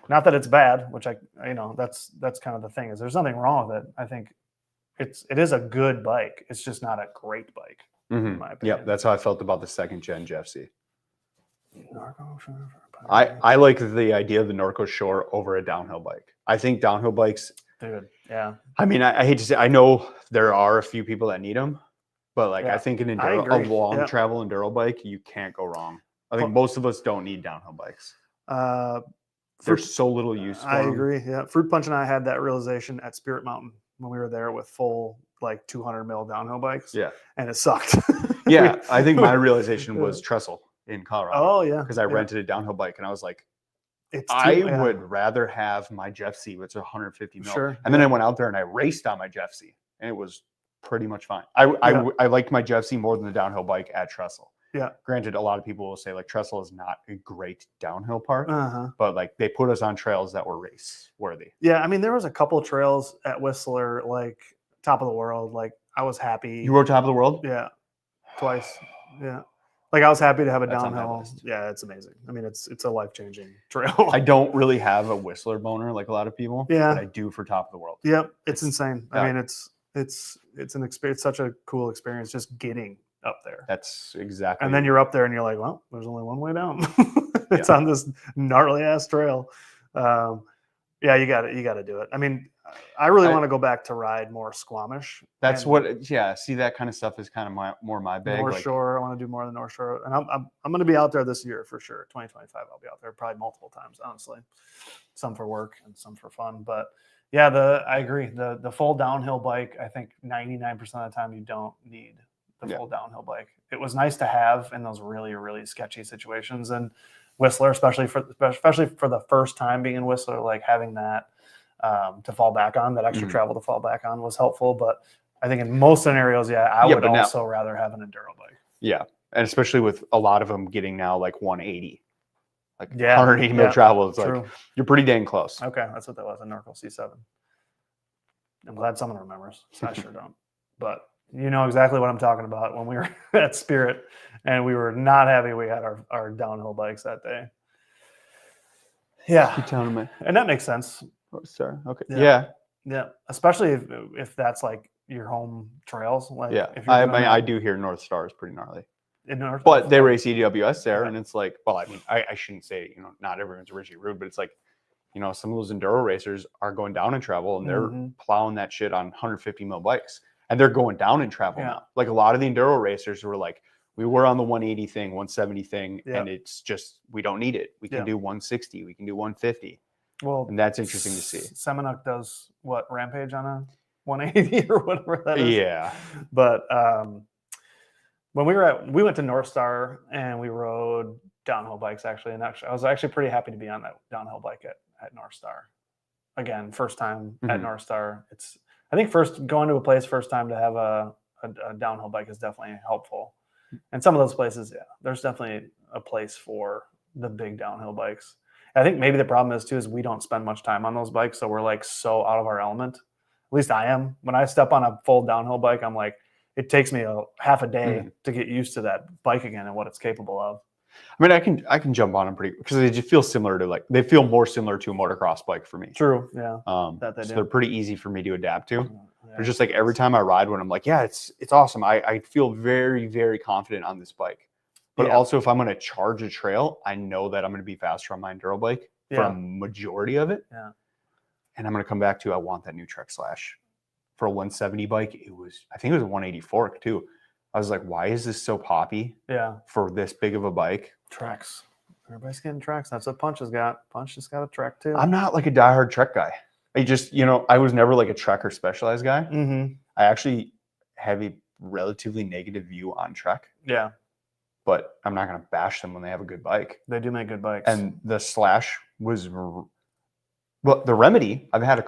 Not that it's bad, which that's kind of the thing, is there's nothing wrong with it. I think it is a good bike. It's just not a great bike, in my opinion. Yeah, that's how I felt about the second gen GFC. I like the idea of the Norco Shore over a downhill bike. I think downhill bikes, dude. Yeah. I mean, I hate to say, I know there are a few people that need them, but like I think a long travel enduro bike, you can't go wrong. I think most of us don't need downhill bikes. There's so little use for them. I agree. Yeah. Fruit Punch and I had that realization at Spirit Mountain when we were there with full like 200 mil downhill bikes. Yeah. And it sucked. Yeah. I think my realization was Trestle in Colorado. Oh, yeah. Because I rented a downhill bike and I was like, I would rather have my Jeff C, which is 150 mil. Sure. And then I went out there and I raced on my Jeff C and it was pretty much fine. I liked my Jeff C more than the downhill bike at Trestle. Yeah. Granted, a lot of people will say like Trestle is not a great downhill park, but like they put us on trails that were race worthy. Yeah. I mean, there was a couple of trails at Whistler, like top of the world. Like I was happy. You rode top of the world? Yeah. Twice. Yeah. Like I was happy to have a downhill. Yeah. It's amazing. I mean, it's a life-changing trail. I don't really have a Whistler boner like a lot of people. Yeah. But I do for top of the world. Yep. It's insane. I mean, it's an experience, such a cool experience just getting up there. That's exactly. And then you're up there and you're like, well, there's only one way down. It's on this gnarly ass trail. Yeah, you got to do it. I mean, I really want to go back to ride more Squamish. That's see, that kind of stuff is kind of more my bag. North Shore. I want to do more of the North Shore. And I'm going to be out there this year for sure. 2025, I'll be out there probably multiple times, honestly. Some for work and some for fun. But yeah, I agree. The full downhill bike, I think 99% of the time you don't need the full downhill bike. It was nice to have in those really, really sketchy situations. And Whistler, especially for the first time being in Whistler, like having that to fall back on, that extra travel to fall back on was helpful. But I think in most scenarios, I would also rather have an enduro bike. Yeah. And especially with a lot of them getting now like 180. Like 180 mil travel. It's like you're pretty dang close. Okay. That's what that was, a Norco C7. I'm glad someone remembers. So I sure don't. But you know exactly what I'm talking about when we were at Spirit and we were not happy we had our downhill bikes that day. Yeah. You're telling me. And that makes sense. Oh, sorry. Okay. Yeah. Especially if that's like your home trails. Like I do hear North Star is pretty gnarly. But they race EWS there and it's like, well, I mean, I shouldn't say, not everyone's Richie Rude, but it's like, some of those enduro racers are going down in travel and they're plowing that shit on 150 mil bikes. And they're going down in travel now. Like a lot of the enduro racers were like, we were on the 180 thing, 170 thing, and it's just, we don't need it. We can do 160, we can do 150. Well, and that's interesting to see. Seminuk does what, Rampage on a 180 or whatever that is. Yeah. But when we went to North Star and we rode downhill bikes actually, and I was actually pretty happy to be on that downhill bike at North Star. Again, first time at North Star. I think going to a place first time to have a downhill bike is definitely helpful. And some of those places, there's definitely a place for the big downhill bikes. I think maybe the problem is we don't spend much time on those bikes. So we're like so out of our element. At least I am. When I step on a full downhill bike, I'm like, it takes me half a day to get used to that bike again and what it's capable of. I mean, I can jump on them because they just feel similar to they feel more similar to a motocross bike for me. True. Yeah. So they're pretty easy for me to adapt to. They're just like every time I ride one, I'm like, it's awesome. I feel very, very confident on this bike. But also if I'm going to charge a trail, I know that I'm going to be faster on my enduro bike for a majority of it. Yeah. And I'm going to come back to, I want that new Trek Slash for a 170 bike. I think it was a 180 fork too. I was like, why is this so poppy? Yeah. For this big of a bike? Treks. Everybody's getting Treks. That's what Punch has got. Punch has got a Trek too. I'm not like a diehard Trek guy. I just, I was never like a Trek or Specialized guy. I actually have a relatively negative view on Trek. Yeah. But I'm not going to bash them when they have a good bike. They do make good bikes. And the Slash was, well, the Remedy, I've had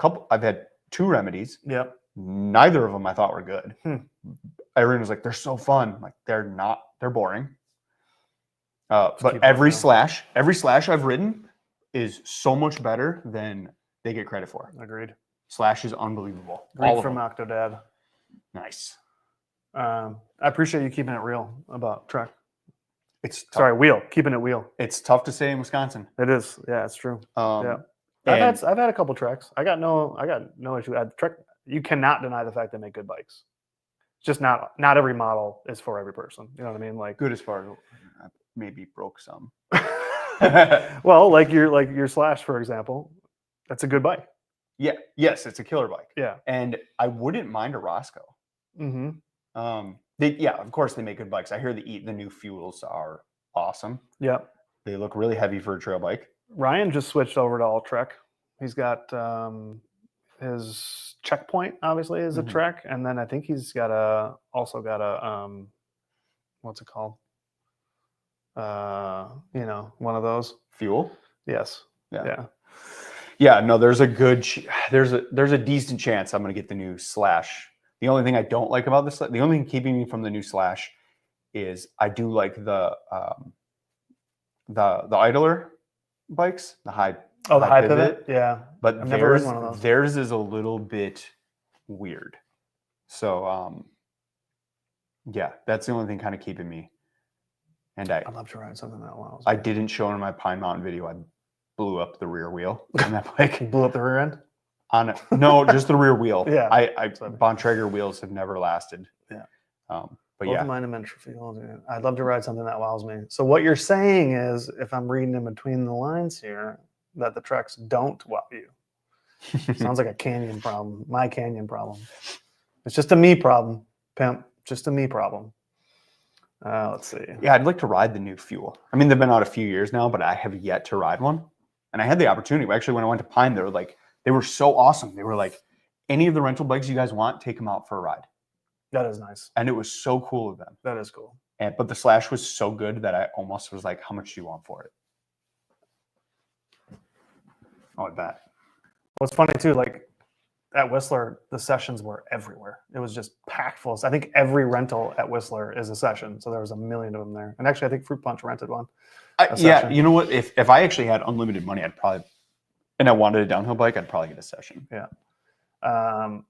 2 Remedies. Yep. Neither of them I thought were good. Everyone was like, they're so fun. I'm like, they're not, they're boring. But every Slash I've ridden is so much better than they get credit for. Agreed. Slash is unbelievable. All from Octodad. Nice. I appreciate you keeping it real about Trek. Wheel. Keeping it wheel. It's tough to say in Wisconsin. It is. Yeah, it's true. I've had a couple Treks. I got no issue. you cannot deny the fact they make good bikes. Just not every model is for every person. You know what I mean? Like good as far as maybe broke some. Well, like your Slash, for example, that's a good bike. Yeah. Yes, it's a killer bike. Yeah. And I wouldn't mind a Roscoe. Of course they make good bikes. I hear the new fuels are awesome. Yeah. They look really heavy for a trail bike. Ryan just switched over to all Trek. He's got his Checkpoint obviously is a Trek, and then I think he's also got a what's it called? One of those. Fuel? Yes. Yeah. Yeah, no, there's a decent chance I'm going to get the new Slash. The only thing I don't like about this, the only thing keeping me from the new Slash is I do like the idler bikes, the high pivot. Yeah. But I've never ridden one of those. Theirs is a little bit weird. So yeah, that's the only thing kind of keeping me. And I'd love to ride something that long. I didn't show in my Pine Mountain video. I blew up the rear wheel on that bike. You blew up the rear end? No, just the rear wheel. Yeah. Bontrager wheels have never lasted. Yeah. But both yeah. Of mine have been I'd love to ride something that wows me. So what you're saying is, if I'm reading in between the lines here, that the Treks don't wow you. Sounds like a Canyon problem. My Canyon problem. It's just a me problem, pimp. Just a me problem. Let's see. Yeah, I'd like to ride the new Fuel. I mean, they've been out a few years now, but I have yet to ride one. And I had the opportunity. Actually, when I went to Pine, they were so awesome. They were like, any of the rental bikes you guys want, take them out for a ride. That is nice. And it was so cool of them. That is cool. But the Slash was so good that I almost was like, how much do you want for it? Oh, I bet. What's funny too, like at Whistler, the sessions were everywhere. It was just packed full. I think every rental at Whistler is a session. So there was a million of them there. And actually, I think Fruit Punch rented one. Yeah, you know what? If I actually had unlimited money, and I wanted a downhill bike, I'd probably get a session. Yeah. I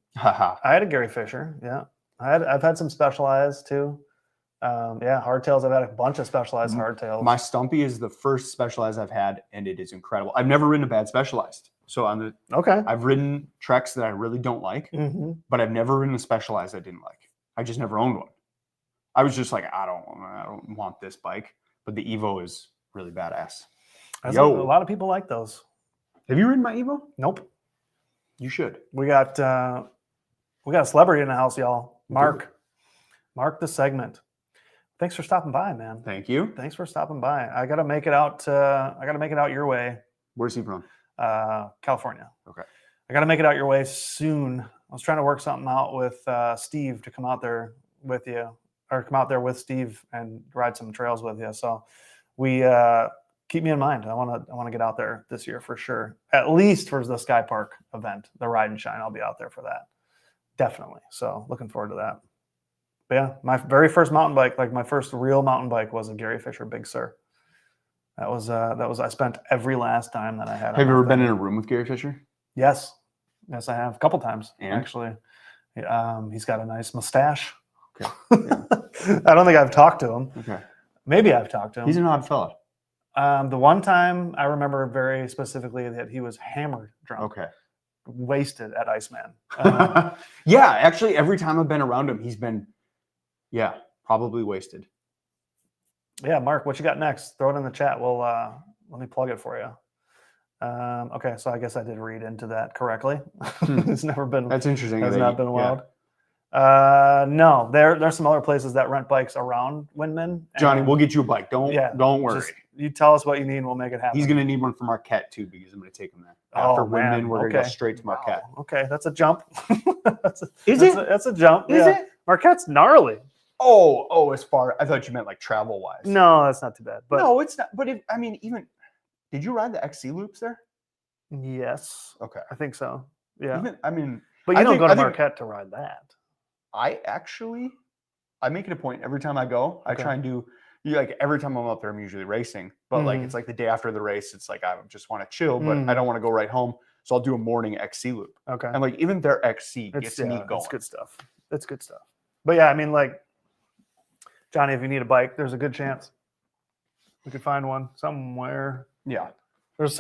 had a Gary Fisher. Yeah. I've had some Specialized too. Hardtails. I've had a bunch of Specialized hardtails. My Stumpy is the first Specialized I've had, and it is incredible. I've never ridden a bad Specialized. So I've ridden Treks that I really don't like, but I've never ridden a Specialized I didn't like. I just never owned one. I was just like, I don't want this bike. But the Evo is really badass. A lot of people like those. Have you ridden my Evo? Nope. You should. We got a celebrity in the house, y'all. Mark the segment. Thanks for stopping by, man. Thank you. Thanks for stopping by. I gotta make it out. Your way. Where's he from? California. Okay. I gotta make it out your way soon. I was trying to work something out with Steve to come out there with you, or come out there with Steve and ride some trails with you. So we keep me in mind. I want to get out there this year for sure. At least for the Sky Park event, the Ride and Shine. I'll be out there for that. Definitely. So looking forward to that. But yeah, my very first mountain bike, like my first real mountain bike, was a Gary Fisher Big Sur. That was I spent every last dime that I had. Have you ever been in a room with Gary Fisher? Yes, I have a couple times and? Actually. He's got a nice mustache. Okay. Yeah. I don't think I've talked to him. Okay. Maybe I've talked to him. He's an odd fella. The one time I remember very specifically that he was hammered drunk. Okay. Wasted at Iceman. Yeah, actually, every time I've been around him, he's been, probably wasted. Yeah, Mark, what you got next? Throw it in the chat. We'll let me plug it for you. Okay, so I guess I did read into that correctly. It's never been. That's interesting. Has not been wild. Yeah. No, there's some other places that rent bikes around Windman. Johnny, we'll get you a bike. Don't worry. You tell us what you need, and we'll make it happen. He's gonna need one for Marquette too, because I'm gonna take him there. After Windman, we're gonna go straight to Marquette. Wow. Okay, that's a jump. That's a jump. Is it? Marquette's gnarly. Oh, as far, I thought you meant like travel wise. No, that's not too bad. But no, it's not. But even, did you ride the XC loops there? Yes. Okay. I think so. Yeah. But you don't go to Marquette to ride that. I make it a point every time I go. I try and do, like every time I'm up there, I'm usually racing. But like, it's like the day after the race, it's like, I just want to chill, but I don't want to go right home. So I'll do a morning XC loop. Okay. And like, even their XC gets me going. It's good stuff. It's good stuff. But yeah, like, Johnny, if you need a bike, there's a good chance we could find one somewhere. Yeah. There's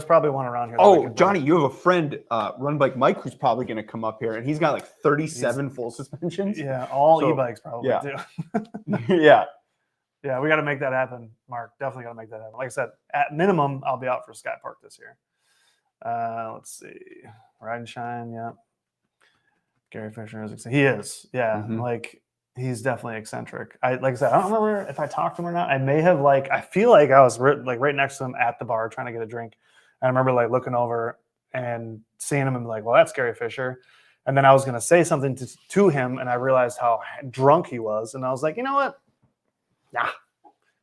probably one around here. Oh, Johnny, you have a friend, Run Bike Mike, who's probably going to come up here, and he's got like 37 full suspensions. Yeah, all e-bikes probably too. Yeah. Yeah, we got to make that happen, Mark. Definitely got to make that happen. Like I said, at minimum, I'll be out for Sky Park this year. Let's see. Ride and Shine, yeah. Gary Fisher is. He is, yeah. Like he's definitely eccentric. Like I said, I don't remember if I talked to him or not. I may have I feel like I was right next to him at the bar trying to get a drink. I remember looking over and seeing him and well, that's Gary Fisher. And then I was gonna say something to him, and I realized how drunk he was, and I was like, you know what? Nah,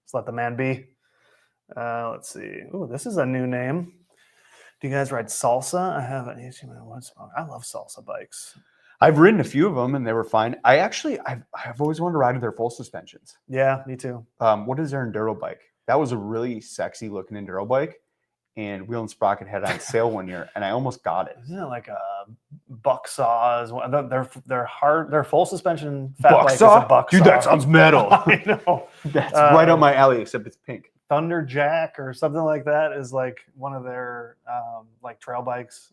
just let the man be. Let's see. Oh, this is a new name. Do you guys ride Salsa? I haven't. I love Salsa bikes. I've ridden a few of them and they were fine. I've always wanted to ride with their full suspensions. Yeah, me too. What is their enduro bike? That was a really sexy looking enduro bike, and Wheel and Sprocket had it on sale one year, and I almost got it. Isn't it like a Bucksaw? Their full suspension fat bike is a Bucksaw. Dude, that sounds metal. I know. That's right up my alley, except it's pink. Thunderjack or something like that is one of their trail bikes.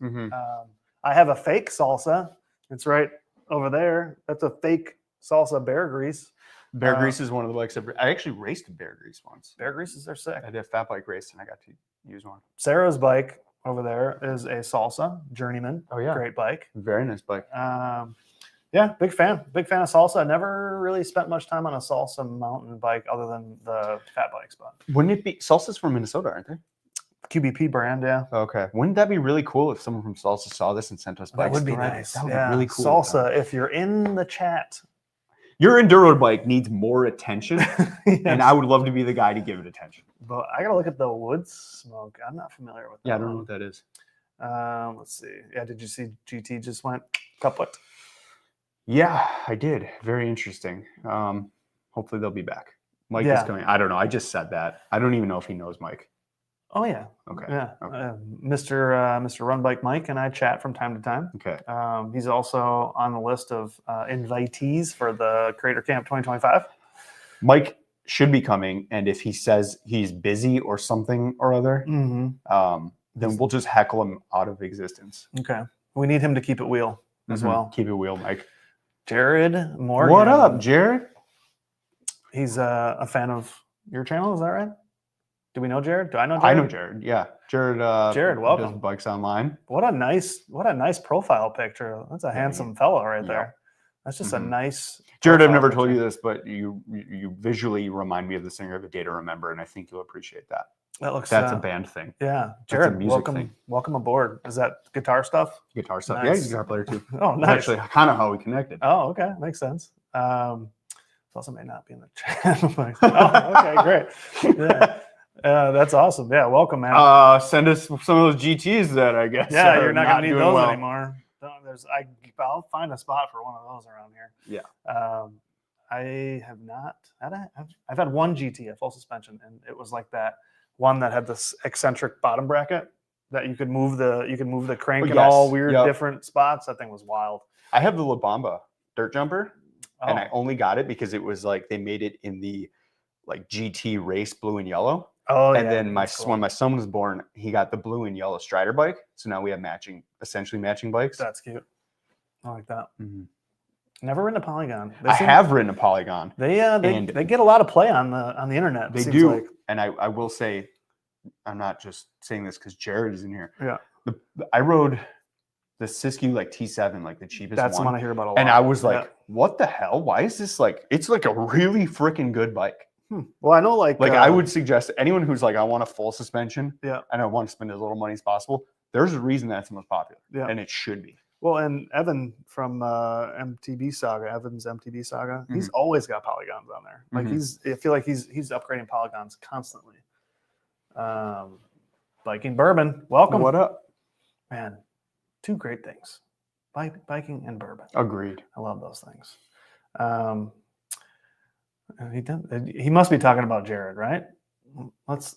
I have a fake Salsa. It's right over there. That's a fake Salsa Bear Grease. Bear Grease is one of the bikes I actually raced a Bear Grease once. Bear Greases are sick. I did a fat bike race and I got to use one. Sarah's bike over there is a Salsa Journeyman. Oh yeah, great bike. Very nice bike. Yeah, big fan of Salsa. I never really spent much time on a Salsa mountain bike other than the fat bikes. But wouldn't it be Salsa's from Minnesota, aren't they? QBP brand, yeah. Okay. Wouldn't that be really cool if someone from Salsa saw this and sent us bikes? That would be nice. That would be really cool. Salsa, if you're in the chat. Your enduro bike needs more attention, yes. And I would love to be the guy to give it attention. But I got to look at the wood smoke. I'm not familiar with that. Yeah, I don't know what that is. Let's see. Yeah, did you see GT just went couplet? Yeah, I did. Very interesting. Hopefully they'll be back. Mike is coming. I don't know. I just said that. I don't even know if he knows Mike. Oh yeah. Okay. Yeah. Okay. Mr. Run Bike Mike and I chat from time to time. Okay. He's also on the list of invitees for the Creator Camp 2025. Mike should be coming, and if he says he's busy or something or other, then we'll just heckle him out of existence. Okay. We need him to keep it wheel as well. Keep it wheel, Mike. Jared Morgan. What up, Jared? He's a fan of your channel. Is that right? Do we know Jared? Do I know Jared? I know Jared. Yeah, Jared. Jared, welcome. Does bikes online. What a nice profile picture. That's a handsome fellow right there. That's just a nice. Jared, I've never told you this, but you visually remind me of the singer of A Day to Remember, and I think you'll appreciate that. That's a band thing. Yeah, Jared, welcome aboard. Is that guitar stuff? Guitar stuff. Nice. Yeah, he's a guitar player too. Oh, nice. That's actually kind of how we connected. Oh, okay, makes sense. Also may not be in the chat. Okay, great. Yeah. That's awesome. Yeah, welcome, man. Send us some of those GTs that I guess. Yeah, you're not gonna need those anymore. I'll find a spot for one of those around here. Yeah. I have not I've had one GT, a full suspension, and it was like that one that had this eccentric bottom bracket that you could move the crank in all weird different spots. That thing was wild. I have the La Bamba dirt jumper, and I only got it because it was like they made it in the GT race blue and yellow. Oh, and then when my son was born, he got the blue and yellow Strider bike. So now we have essentially matching bikes. That's cute. I like that. Never ridden a Polygon. I have ridden a Polygon. They get a lot of play on the internet. They do. And I will say, I'm not just saying this because Jared is in here. Yeah. I rode the Siskiyou T7, the cheapest one. That's the one I hear about a lot. And I was like, what the hell? Why is this it's like a really freaking good bike. Well, I know I would suggest anyone who's I want a full suspension, and I want to spend as little money as possible. There's a reason that's the most popular, and it should be. Well, and Evan from MTB Saga, Evan's MTB Saga, he's always got polygons on there. I feel like he's upgrading polygons constantly. Biking Bourbon, welcome. What up, man? Two great things, biking and bourbon. Agreed. I love those things. He must be talking about Jared, right? Let's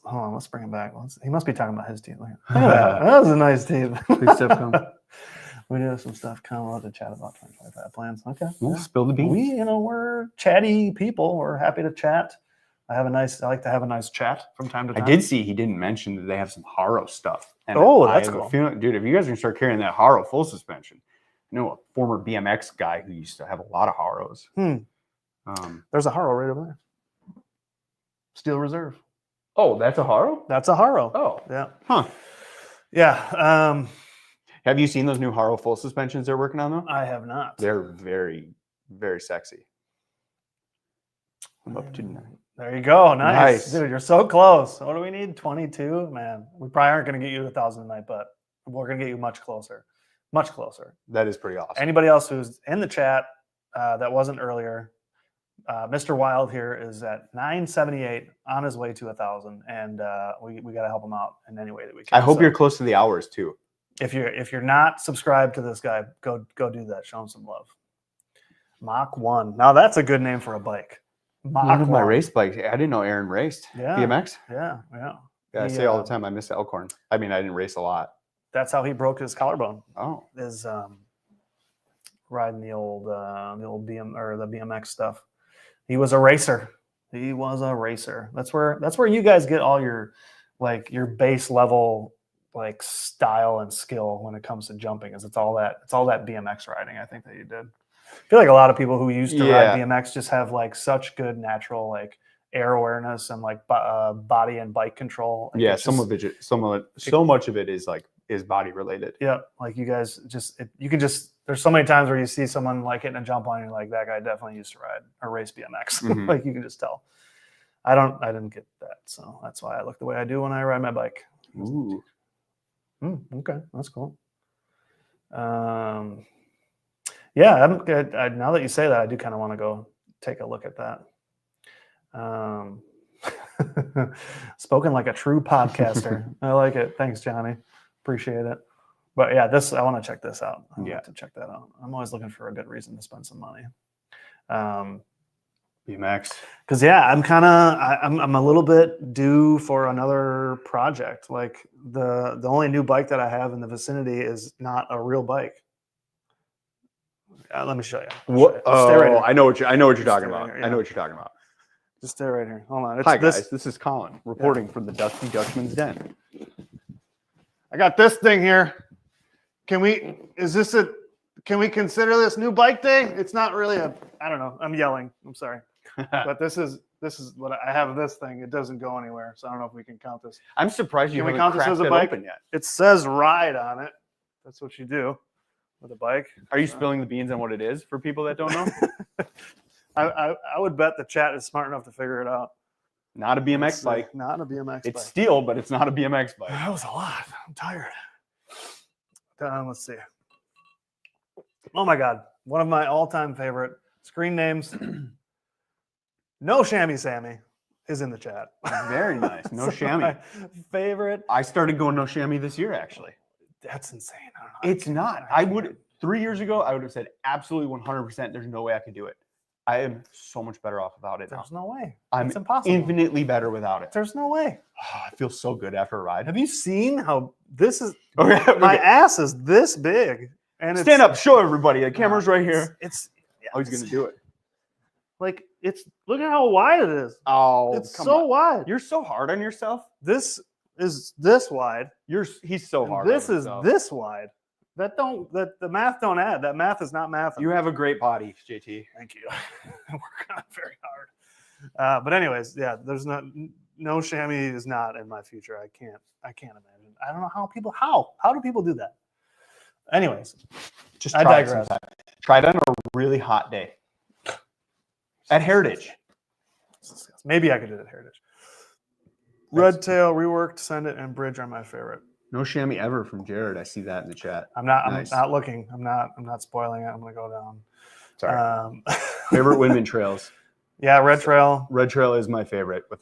bring him back. He must be talking about his teeth. Look at that. That was a nice teeth. We do have some stuff coming. We'll have to chat about 2025 plans. Okay. We'll spill the beans. We're chatty people. We're happy to chat. I like to have a nice chat from time to time. I did see he didn't mention that they have some Haro stuff. And that's cool. Dude, if you guys are going to start carrying that Haro full suspension, I know a former BMX guy who used to have a lot of Haros. There's a Haro right over there. Steel Reserve. Oh, that's a Haro? That's a Haro. Oh. Yeah. Huh. Yeah. Have you seen those new Haro full suspensions they're working on, though? I have not. They're very, very sexy. I'm up to 9. There you go. Nice. Dude, you're so close. What do we need? 22? Man, we probably aren't going to get you to 1,000 tonight, but we're going to get you much closer. Much closer. That is pretty awesome. Anybody else who's in the chat that wasn't earlier, Mr. Wild here is at 978 on his way to 1,000, and we got to help him out in any way that we can. I hope you're close to the hours too. If you're not subscribed to this guy, go do that. Show him some love. Mach 1. Now that's a good name for a bike. One of my race bikes. I didn't know Aaron raced. Yeah. BMX? Yeah. I say all the time I miss Elkhorn. I mean, I didn't race a lot. That's how he broke his collarbone. Oh. Is riding the old BM or the BMX stuff. He was a racer. That's where you guys get all your base level style and skill when it comes to jumping. It's all that BMX riding, I think, that you did. I feel like a lot of people who used to ride BMX just have such good natural air awareness and body and bike control. So much of it is body related. Yeah, you guys there's so many times where you see someone hitting a jump on you, that guy definitely used to ride or race BMX. Mm-hmm. You can just tell. I didn't get that, so that's why I look the way I do when I ride my bike. Ooh. Okay, that's cool. Yeah, now that you say that, I do kind of want to go take a look at that. Spoken like a true podcaster. I like it. Thanks, Johnny. Appreciate it. But yeah, I want to check this out. I have to check that out. I'm always looking for a good reason to spend some money. BMX. Because I'm a little bit due for another project. The only new bike that I have in the vicinity is not a real bike. Let me show you. I know what you're talking about. I know what you're talking about. Just stay right here. Hold on. Hi guys, this is Collin reporting from the Dusty Dutchman's Den. I got this thing here. Can we consider this new bike day? It's not really I don't know. I'm yelling. I'm sorry. But this is what I have. This thing. It doesn't go anywhere, so I don't know if we can count this. I'm surprised you haven't count this as a bike open yet. It says ride on it. That's what you do with a bike. Are you spilling the beans on what it is for people that don't know? I would bet the chat is smart enough to figure it out. Not a BMX bike. Not a BMX bike. It's steel, but it's not a BMX bike. That was a lot. I'm tired. Let's see. Oh my God. One of my all-time favorite screen names. No Shammy Sammy is in the chat. Very nice. No Shammy. Favorite. I started going no Shammy this year, actually. That's insane. I don't know. It's not. 3 years ago, I would have said absolutely 100%. There's no way I could do it. I am so much better off without it. There's no way. It's impossible. Infinitely better without it. There's no way. I feel so good after a ride. Have you seen how this is? My ass is this big. And stand up, show everybody. The camera's right here. It's he's gonna do it. Look at how wide it is. Oh, it's so wide. You're so hard on yourself. This is this wide. He's so hard. This is this wide. The math don't add. That math is not math. You have a great body, JT. Thank you. I work on it very hard. But anyways, yeah, there's no chamois is not in my future. I can't imagine. I don't know how do people do that? Anyways, just I digress. Try it on a really hot day. At Heritage. Maybe I could do it at Heritage. Red Tail, Reworked, Send It, and Bridge are my favorite. No chamois ever from Jared. I see that in the chat. I'm not looking. I'm not spoiling it. I'm gonna go down. Sorry. Favorite Windman trails. Yeah, Red Trail. Red Trail is my favorite with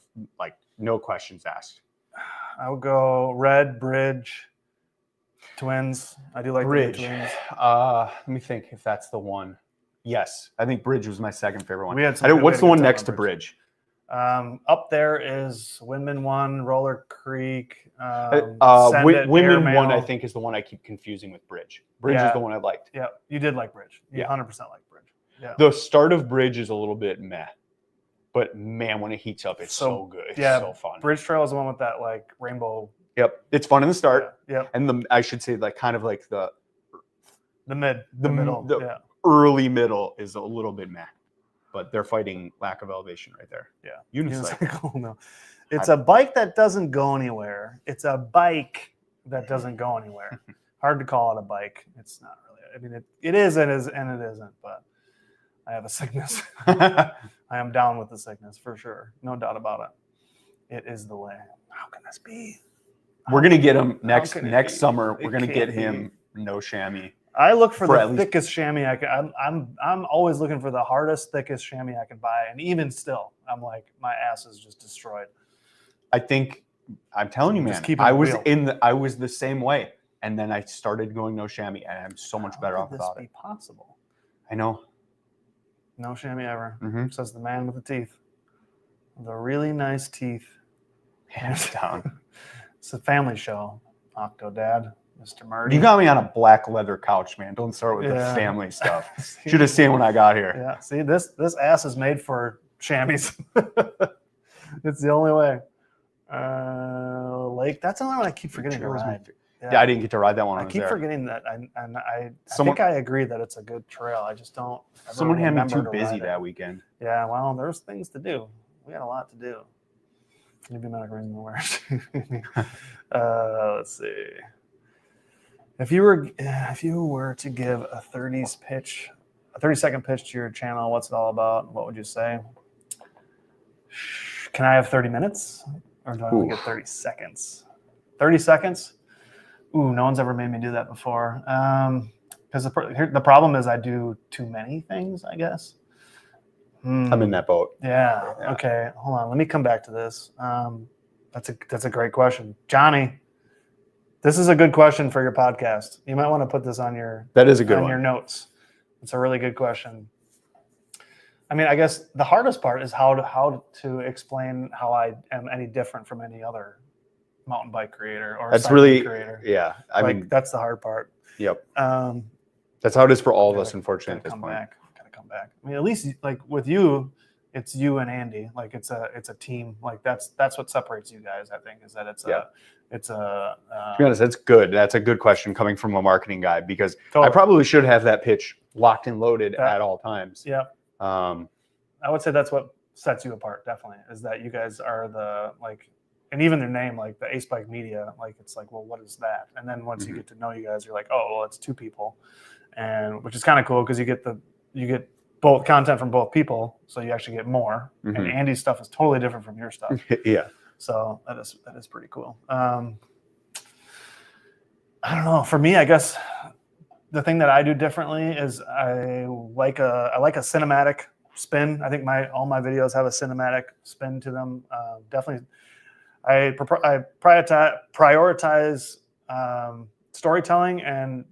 no questions asked. I would go Red, Bridge, Twins. I do like Bridge. The Twins. Let me think if that's the one. Yes, I think Bridge was my second favorite one. What's the one next to Bridge? Up there is Windman 1, Roller Creek. Windman 1, I think, is the one I keep confusing with Bridge. Bridge is the one I liked. Yeah, you did like Bridge. You 100% like Bridge. Yeah. The start of Bridge is a little bit meh. But man, when it heats up, it's so good. It's yeah, so fun. Bridge Trail is the one with that like rainbow. Yep, it's fun in the start. Yeah. And I should say like kind of like the middle. The early middle is a little bit meh, but they're fighting lack of elevation right there. Yeah, unicycle. No, it's a bike that doesn't go anywhere. It's a bike that doesn't go anywhere. Hard to call it a bike. It's not really. I mean, it is and it isn't. But I have a sickness. I am down with the sickness for sure. No doubt about it. It is the way. How can this be? We're gonna get him next summer. We're gonna get him no chamois. I look for the thickest chamois I can. I'm always looking for the hardest, thickest chamois I can buy, and even still, I'm like my ass is just destroyed. I think I'm telling you, man. I was the same way, and then I started going no chamois, and I'm so much better off about it. How could this be possible? I know. No chamois ever, says the man with the teeth, the really nice teeth. Hands down. It's a family show, Octodad, Mr. Marty. You got me on a black leather couch, man. Don't start with the family stuff. Should have seen when I got here. Yeah, see, this ass is made for chamois. It's the only way. Lake, that's another one I keep forgetting to ride. Yeah, I didn't get to ride that one. I keep forgetting that, and I think I agree that it's a good trail. I just don't. Someone had me too busy that weekend. Yeah, well, there's things to do. We had a lot to do. Maybe not a reason to wear. Let's see. If you were to give a 30-second pitch to your channel, what's it all about? What would you say? Can I have 30 minutes, or do I only get 30 seconds? 30 seconds? Ooh, no one's ever made me do that before. Because the problem is I do too many things, I guess. I'm in that boat. Yeah. Okay. Hold on. Let me come back to this. That's a great question, Johnny. This is a good question for your podcast. You might want to put this on your your notes. It's a really good question. I mean, I guess the hardest part is how to explain how I am any different from any other mountain bike creator or cycling creator. Yeah. I mean, that's the hard part. Yep. That's how it is for all of us, unfortunately, at this point. Gotta come back. I mean, at least like with you, it's you and Andy. Like it's a team. Like that's what separates you guys. I think is that it's a. To be honest, that's good. That's a good question coming from a marketing guy because I probably should have that pitch locked and loaded at all times. Yeah. I would say that's what sets you apart. Definitely is that you guys are the like, and even their name, like the Ace Bike Media, like it's like, well, what is that? And then once you get to know you guys, you're like, oh, well, it's two people, and which is kind of cool because you get both content from both people, so you actually get more. And Andy's stuff is totally different from your stuff. Yeah. So that is pretty cool. I don't know. For me, I guess the thing that I do differently is I like a cinematic spin. I think all my videos have a cinematic spin to them. Definitely, I prioritize storytelling and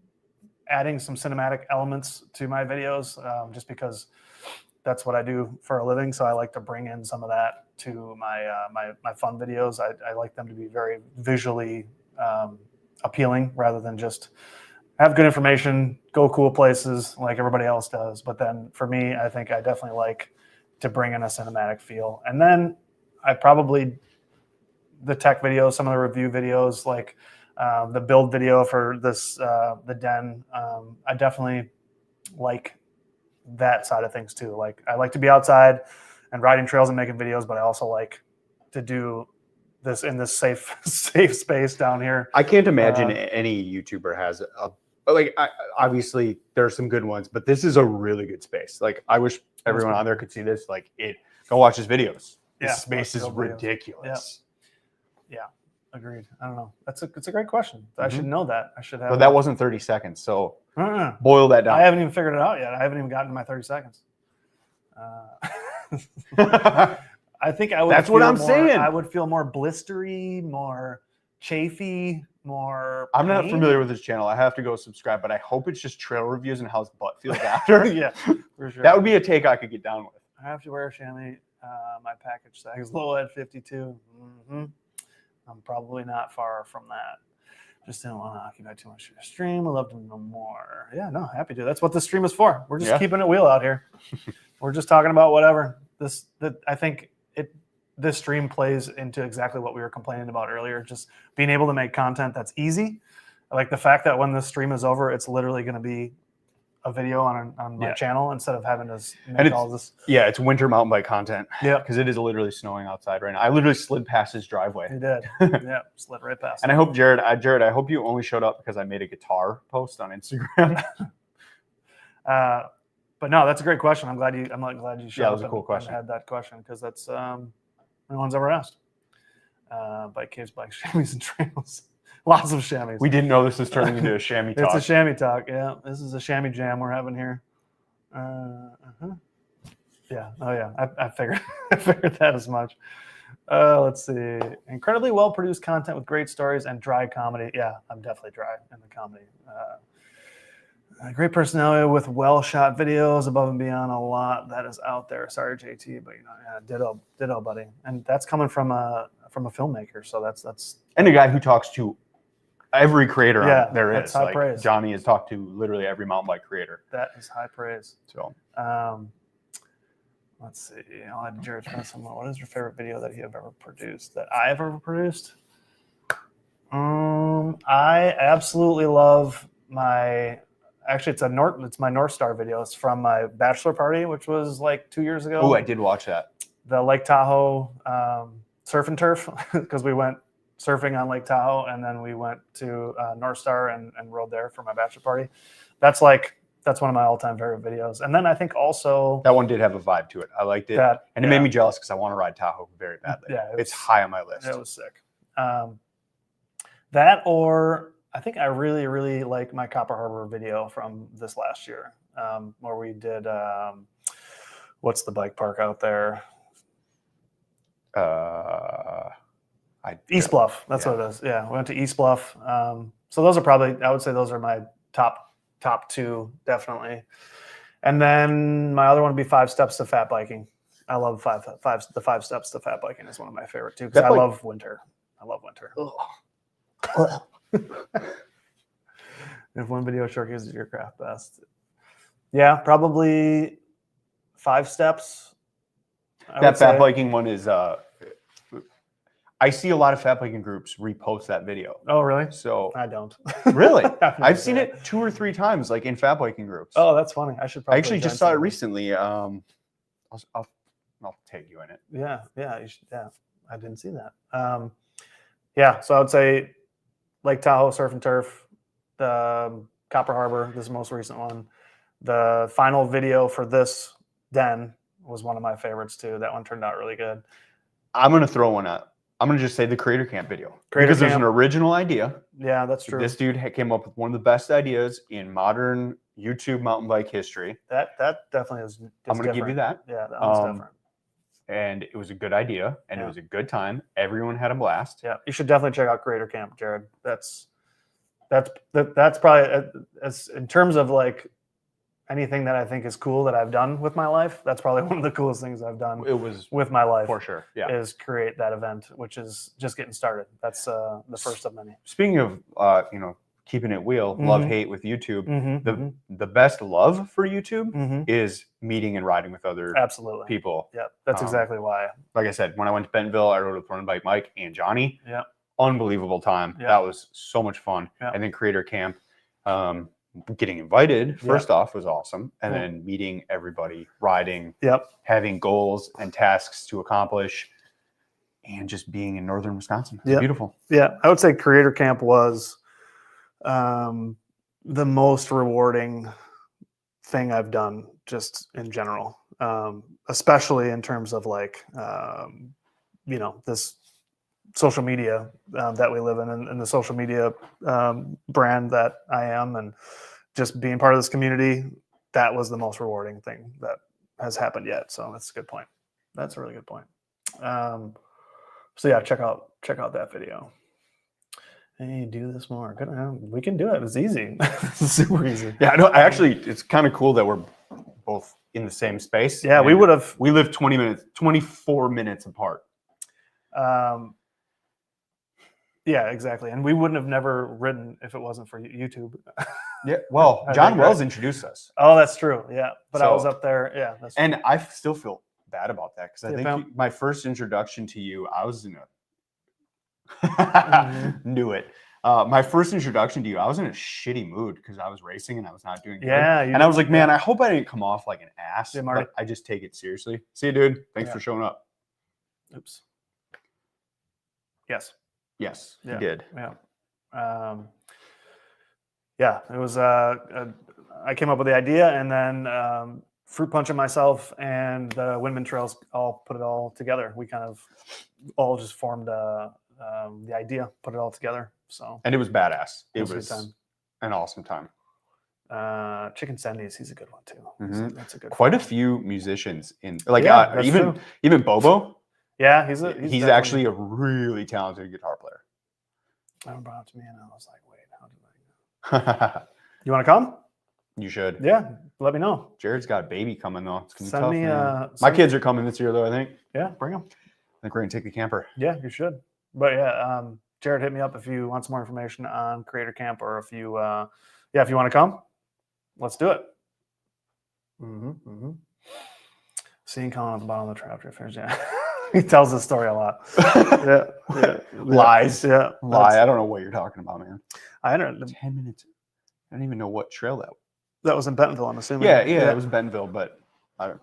adding some cinematic elements to my videos, just because that's what I do for a living. So I like to bring in some of that to my fun videos. I like them to be very visually appealing rather than just have good information, go cool places like everybody else does. But then for me, I think I definitely like to bring in a cinematic feel. And then I probably the tech videos, some of the review videos, like the build video for this, the den. I definitely like that side of things too. Like I like to be outside and riding trails and making videos, but I also like to do this in this safe space down here. I can't imagine any YouTuber has obviously there's some good ones, but this is a really good space. Like I wish everyone on there could see this. Like go watch his videos. This space is ridiculous. Yeah. Agreed. I don't know. It's a great question. I should know that. I should have. But that wasn't 30 seconds. So boil that down. I haven't even figured it out yet. I haven't even gotten to my 30 segens. I think I would. That's what I'm saying. I would feel more blistery, more chafy, more. I'm not familiar with his channel. I have to go subscribe, but I hope it's just trail reviews and how his butt feels after. Yeah, for sure. That would be a take I could get down with. I have to wear a chamois. My package size low at 52. I'm probably not far from that. Just didn't want to occupy too much of your stream. I'd love to know more. Yeah, no, happy to. That's what the stream is for. We're just keeping it real out here. We're just talking about whatever. I think this stream plays into exactly what we were complaining about earlier. Just being able to make content that's easy. Like the fact that when this stream is over, it's literally going to be a video on my channel instead of having to make all this. Yeah, it's winter mountain bike content. Yeah, because it is literally snowing outside right now. I literally slid past his driveway. You did. Yeah, slid right past. And I hope Jared, I hope you only showed up because I made a guitar post on Instagram. But no, that's a great question. I'm glad you showed up. Yeah, it was a cool question. I had that question because that's no one's ever asked. Bike caves, bike chamois, and trails. Lots of chamois. We didn't know this was turning into a chamois talk. It's a chamois talk. Yeah, this is a chamois jam we're having here. Yeah. Oh yeah. I figured. I figured that as much. Let's see. Incredibly well produced content with great stories and dry comedy. Yeah, I'm definitely dry in the comedy. Great personality with well shot videos, above and beyond a lot that is out there. Sorry, JT, but ditto, buddy. And that's coming from a filmmaker, so that's and a guy who talks to every creator there is. High praise. Johnny has talked to literally every mountain bike creator. That is high praise. So, let's see. I'll add Jared someone. What is your favorite video that you have ever produced? That I have ever produced? I absolutely love my. Actually, it's my North Star video. It's from my bachelor party, which was like 2 years ago. Oh, I did watch that. The Lake Tahoe surf and turf, because we went surfing on Lake Tahoe, and then we went to North Star and rode there for my bachelor party. That's one of my all-time favorite videos. And then I think also that one did have a vibe to it. I liked it, and it made me jealous because I want to ride Tahoe very badly. Yeah, it's high on my list. It was sick. That, or I think I really, really like my Copper Harbor video from this last year, where we did what's the bike park out there? East Bluff. That's what it is. Yeah, we went to East Bluff. So those are probably, I would say those are my top two, definitely. And then my other one would be 5 Steps to Fat Biking. I love the 5 Steps to Fat Biking is one of my favorite too, because I love winter. If one video showcases your craft best. Yeah, probably 5 Steps. That fat biking one is I see a lot of fat biking groups repost that video. Oh, really? So I don't. Really? I've seen it 2 or 3 times, like in fat biking groups. Oh, that's funny. I should probably. I actually just saw it recently. I'll tag you in it. Yeah, you should, yeah. I didn't see that. Yeah, so I would say Lake Tahoe Surf and Turf, the Copper Harbor, this most recent one. The final video for this den was one of my favorites too. That one turned out really good. I'm gonna throw one out. I'm going to just say the Creator Camp video. Because there's an original idea. Yeah, that's true. This dude came up with one of the best ideas in modern YouTube mountain bike history. That definitely is I'm going to give you that. Yeah, that one's different. And it was a good idea, and it was a good time. Everyone had a blast. Yeah, you should definitely check out Creator Camp, Jared. That's probably, as in terms of like anything that I think is cool that I've done with my life, that's probably one of the coolest things I've done. It was with my life for sure. Yeah, is create that event, which is just getting started. That's the first of many. Speaking of keeping it real, love hate with YouTube. The best love for YouTube is meeting and riding with other people. Yeah, that's exactly why. Like I said, when I went to Bentonville, I rode with Run Bike Mike and Johnny. Yeah, unbelievable time. Yeah. That was so much fun. Yeah. And then Creator Camp. Getting invited first off was awesome, and then meeting everybody, riding, having goals and tasks to accomplish, and just being in northern Wisconsin. It's beautiful. Yeah, I would say Creator Camp was the most rewarding thing I've done just in general, especially in terms of like this social media that we live in, and the social media brand that I am, and just being part of this community. That was the most rewarding thing that has happened yet. So that's a good point. That's a really good point. So yeah, check out that video. Hey, do this more. Good. We can do it. It's easy. It's super easy. Yeah, no, it's kind of cool that we're both in the same space. Yeah, we live 24 minutes apart. Yeah, exactly. And we wouldn't have never ridden if it wasn't for YouTube. Yeah. Well, John Wells introduced us. Oh, that's true. Yeah. But I was up there. Yeah. That's true. And I still feel bad about that because I think my first introduction to you, I was in a knew it. My first introduction to you, I was in a shitty mood because I was racing and I was not doing good. Yeah. And I was like, man, I hope I didn't come off like an ass. Yeah, but I just take it seriously. See you, dude. Thanks for showing up. Oops. Yes. Yes, you did. Yeah. Yeah, it was. I came up with the idea, and then fruit punching myself and the Windman Trails all put it all together. We kind of all just formed the idea, put it all together. So and it was badass. It was an awesome time. Chicken Sendies, he's a good one too. Mm-hmm. That's a good. Quite a few musicians in like even Bobo. Yeah, he's actually a really talented guitar player. I remember up to me and I was like, wait, how did I go? You want to come? You should. Yeah, let me know. Jared's got a baby coming though. It's gonna be Send tough, me, man. My kids are coming this year though, I think. Yeah, bring them. I think we're gonna take the camper. Yeah, you should. But yeah, Jared, hit me up if you want some more information on Creator Camp, or if you, if you want to come, let's do it. Seeing Collin at the bottom of the trap drifters, yeah. He tells this story a lot. Lies. Yeah. Lie. I don't know what you're talking about, man. I don't 10 minutes. I don't even know what trail that was. That was in Bentonville, I'm assuming. Yeah, it was Bentonville, but I don't.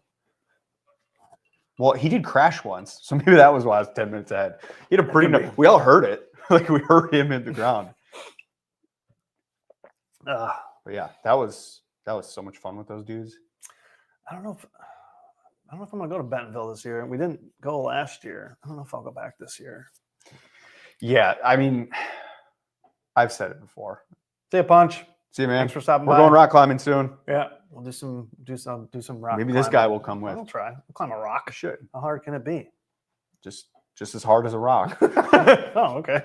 Well, he did crash once, so maybe that was why I was 10 minutes ahead. He had a pretty. We all heard it. Like we heard him hit the ground. But yeah, that was so much fun with those dudes. I don't know if I'm gonna go to Bentonville this year. We didn't go last year. I don't know if I'll go back this year. Yeah, I mean, I've said it before. See you, Punch. See you, man. Thanks for stopping by. We're going rock climbing soon. Yeah, we'll do some rock. Maybe this guy will come with. I'll try. We'll climb a rock. I should. How hard can it be? Just as hard as a rock. Oh, okay.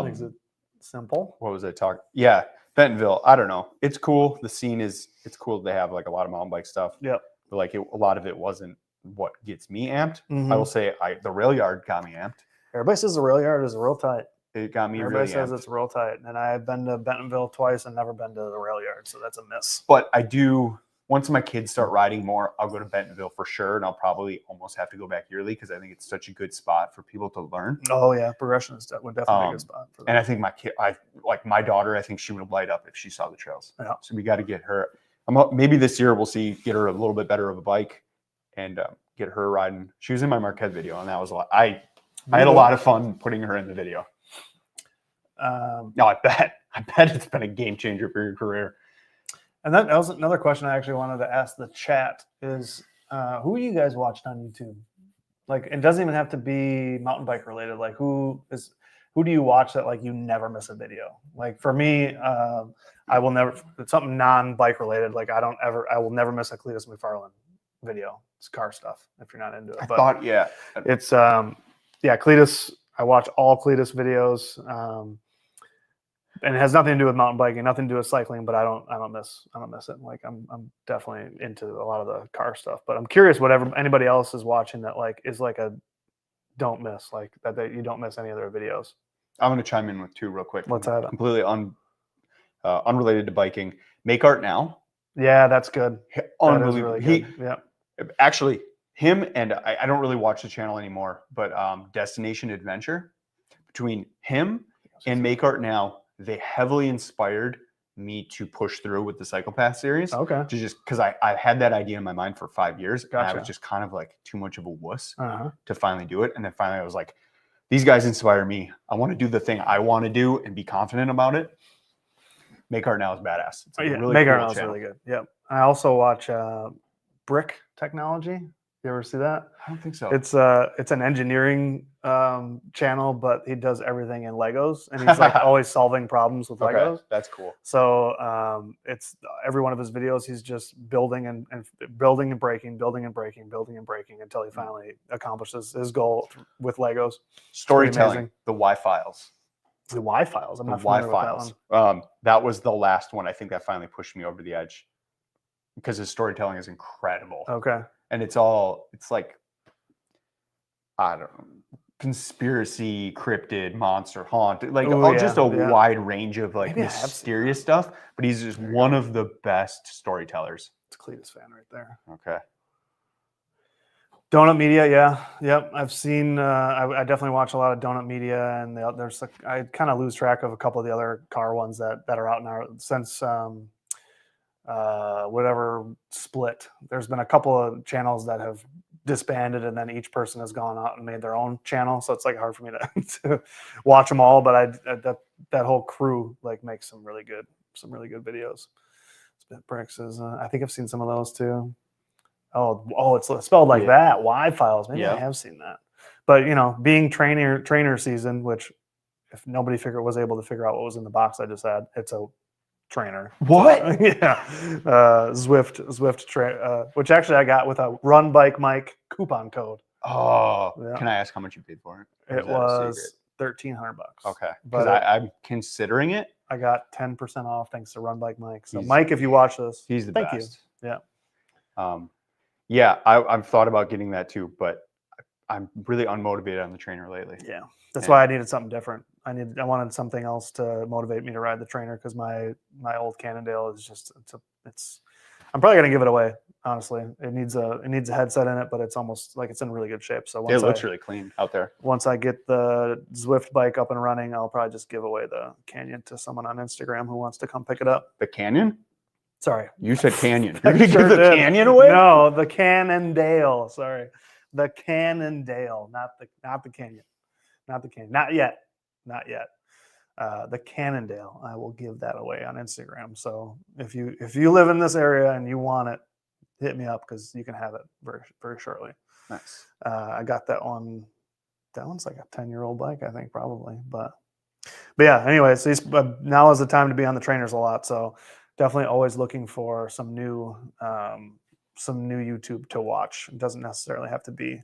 Makes it simple. What was I talking? Yeah, Bentonville. I don't know. It's cool. The scene it's cool. They have like a lot of mountain bike stuff. Yep. But like a lot of it wasn't what gets me amped. I will say the rail yard got me amped. Everybody says the rail yard is real tight. It got me Everybody really says amped. it's real tight. And I've been to Bentonville twice and never been to the rail yard. So that's a miss. But I do, once my kids start riding more, I'll go to Bentonville for sure. And I'll probably almost have to go back yearly because I think it's such a good spot for people to learn. Oh, yeah. Progression would definitely be a good spot for that. And I think my daughter, I think she would light up if she saw the trails. Yeah. So we got to get her. Maybe this year we'll get her a little bit better of a bike and get her riding. She was in my Marquette video, and that was a lot. I had a lot of fun putting her in the video. No, I bet it's been a game changer for your career. And that was another question I actually wanted to ask the chat is, who you guys watched on YouTube? Like, it doesn't even have to be mountain bike related. Like, who do you watch that like you never miss a video? Like for me, I will never. It's something non-bike related. Like I will never miss a Cletus McFarlane video. It's car stuff if you're not into it. It's Cletus. I watch all Cletus videos. And it has nothing to do with mountain biking, nothing to do with cycling, but I don't miss it. Like I'm definitely into a lot of the car stuff, but I'm curious whatever anybody else is watching that like is like a don't miss, like that you don't miss any of their videos. I'm going to chime in with two real quick. Let's have it. Completely unrelated to biking. Make Art Now. Yeah, that's good. Unbelievable. That is really good. Yeah. Actually, him and I don't really watch the channel anymore, but Destination Adventure, between him and Make Art Now, they heavily inspired me to push through with the Cycle Path series. Okay. To just because I had that idea in my mind for 5 years. Gotcha. And I was just kind of like too much of a wuss to finally do it. And then finally I was like, these guys inspire me. I want to do the thing I want to do and be confident about it. Make Art Now is badass. It's really Make cool Art Now is really good. Yep. I also watch Brick Technology. You ever see that? I don't think so. It's an engineering channel, but he does everything in Legos, and he's like always solving problems with Legos. That's cool. So it's every one of his videos, he's just building and building and breaking, building and breaking, building and breaking until he finally accomplishes his goal with Legos. Storytelling, the Y Files. The Y Files. I'm not familiar familiar with that one. That was the last one I think that finally pushed me over the edge because his storytelling is incredible. Okay. And it's like, I don't know, conspiracy, cryptid, monster, haunt, like just a yeah. wide range of like Maybe I have mysterious stuff. But he's just one of the best storytellers. It's Cletus fan right there. Okay. Donut Media, yeah, yep. I've seen. I definitely watch a lot of Donut Media, and there's I kind of lose track of a couple of the other car ones that are out now since whatever split. There's been a couple of channels that have disbanded, and then each person has gone out and made their own channel. So it's like hard for me to watch them all. But that whole crew like makes some really good videos. Spit Bricks is. I think I've seen some of those too. Oh, it's spelled like that. Y files. Maybe I have seen that. But being trainer season, which if nobody was able to figure out what was in the box I just had, it's a trainer. What? So, yeah. Zwift which actually I got with a Run Bike Mike coupon code. Oh, yeah. Can I ask how much you paid for it? It was $1,300. Okay, because I'm considering it. I got 10% off thanks to Run Bike Mike. So Mike, if you watch this, he's the best. Thank you. Yeah. Yeah, I've thought about getting that too, but I'm really unmotivated on the trainer lately. Yeah, that's why I needed something different. I wanted something else to motivate me to ride the trainer because my old Cannondale is just it's. I'm probably gonna give it away. Honestly, it needs a headset in it, but it's almost like it's in really good shape. So it looks really clean out there. Once I get the Zwift bike up and running, I'll probably just give away the Canyon to someone on Instagram who wants to come pick it up. The Canyon? Sorry. You said Canyon. You're going to give the Canyon away? No, the Cannondale. Sorry. The Cannondale, not the Canyon. Not the Canyon. Not yet. Not yet. The Cannondale. I will give that away on Instagram. So if you live in this area and you want it, hit me up because you can have it very, very shortly. Nice. I got that one. That one's like a 10-year-old bike, I think, probably. But yeah, anyway, so now is the time to be on the trainers a lot. So definitely always looking for some new YouTube to watch. It doesn't necessarily have to be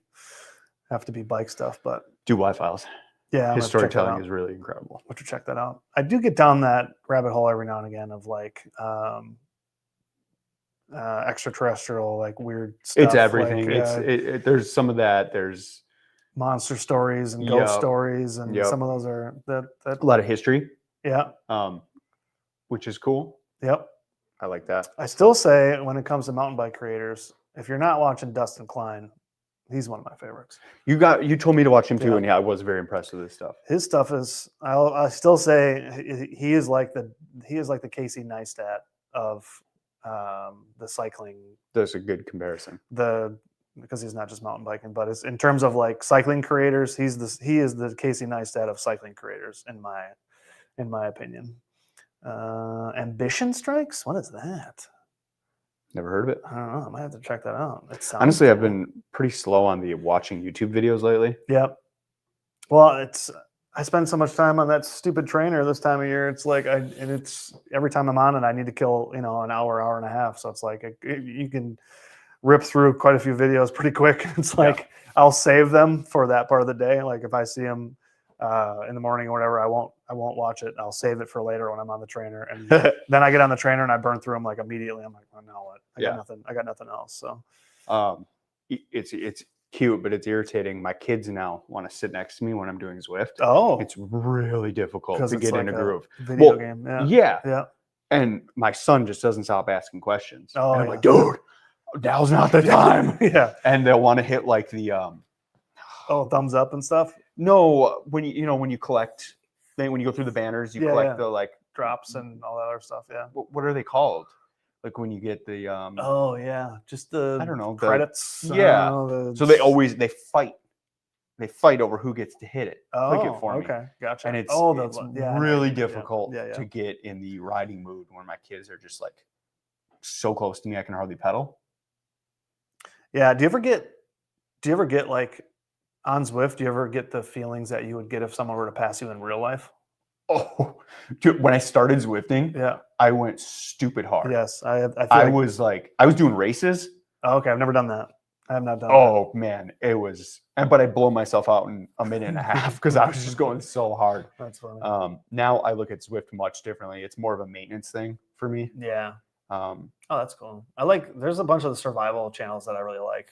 bike stuff, but do Y files. Yeah, his storytelling is really incredible. I'll have to check that out. I do get down that rabbit hole every now and again of like extraterrestrial, like weird stuff. It's everything. Like, there's some of that. There's monster stories and ghost stories, and some of those are that a lot of history. Yeah. Which is cool. Yep. I like that. I still say when it comes to mountain bike creators, if you're not watching Dustin Klein, he's one of my favorites. You told me to watch him too, and I was very impressed with his stuff. His stuff is. I still say he is like the Casey Neistat of the cycling. That's a good comparison. Because he's not just mountain biking, but it's in terms of like cycling creators. He is the Casey Neistat of cycling creators in my opinion. Ambition Strikes. What is that? Never heard of it. I don't know. I might have to check that out. Honestly, cool. I've been pretty slow on the watching YouTube videos lately. Yep. Well, I spend so much time on that stupid trainer this time of year. It's like it's every time I'm on it, I need to kill an hour and a half. So it's like you can rip through quite a few videos pretty quick. It's like I'll save them for that part of the day. Like if I see them in the morning or whatever, I won't watch it. I'll save it for later when I'm on the trainer, and then I get on the trainer and I burn through them like immediately. I'm like, oh, now what? I got nothing else. So it's cute, but it's irritating. My kids now want to sit next to me when I'm doing Zwift. Oh, it's really difficult to get in a groove. Video game, yeah. And my son just doesn't stop asking questions. Oh, and I'm like, dude, now's not the time. Yeah, and they'll want to hit like the thumbs up and stuff. No, when you collect, when you go through the banners, you collect the like drops and all that other stuff. Yeah. What are they called? Like when you get the oh yeah, just the I don't know credits. So they fight. They fight over who gets to hit it. Click it for me. Okay, gotcha. And it's really difficult to get in the riding mood when my kids are just like so close to me I can hardly pedal. Yeah. Do you ever get like on Zwift? Do you ever get the feelings that you would get if someone were to pass you in real life? Oh, dude, when I started Zwifting, I went stupid hard. Yes, I was doing races. Oh, okay, I've never done that. I have not done. Oh man, it was, but I blow myself out in a minute and a half because I was just going so hard. That's funny. Now I look at Zwift much differently. It's more of a maintenance thing for me. Yeah. Oh, that's cool. There's a bunch of the survival channels that I really like.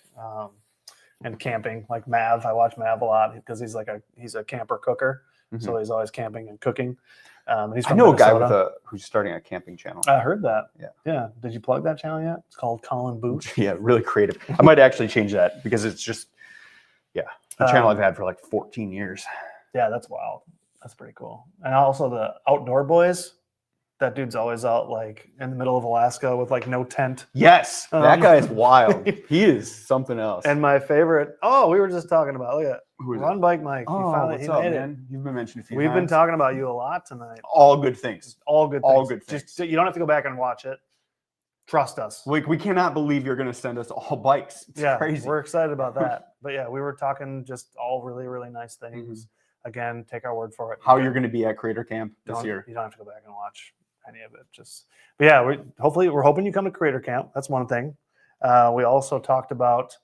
and camping. Like Mav, I watch Mav a lot because he's a camper cooker, so he's always camping and cooking. He's from I know Minnesota. a guy who's starting a camping channel. I heard that. Yeah. Did you plug that channel yet? It's called Collin Booth. Yeah, really creative. I might actually change that because it's just, the channel I've had for like 14 years. Yeah, that's wild. That's pretty cool. And also the Outdoor Boys. That dude's always out like in the middle of Alaska with like no tent. Yes, that guy is wild. He is something else. And my favorite, we were just talking about, look at Run Bike Mike. Oh, what's up, man? You've been mentioned a few times. We've been talking about you a lot tonight. All good things. All good things. All good things. Just, you don't have to go back and watch it. Trust us. We cannot believe you're going to send us all bikes. It's crazy. We're excited about that. But yeah, we were talking just all really, really nice things. Again, take our word for it. How you're going to be at Creator Camp this year. You don't have to go back and watch any of it. But yeah, we're hoping you come to Creator Camp. That's one thing. We also talked about.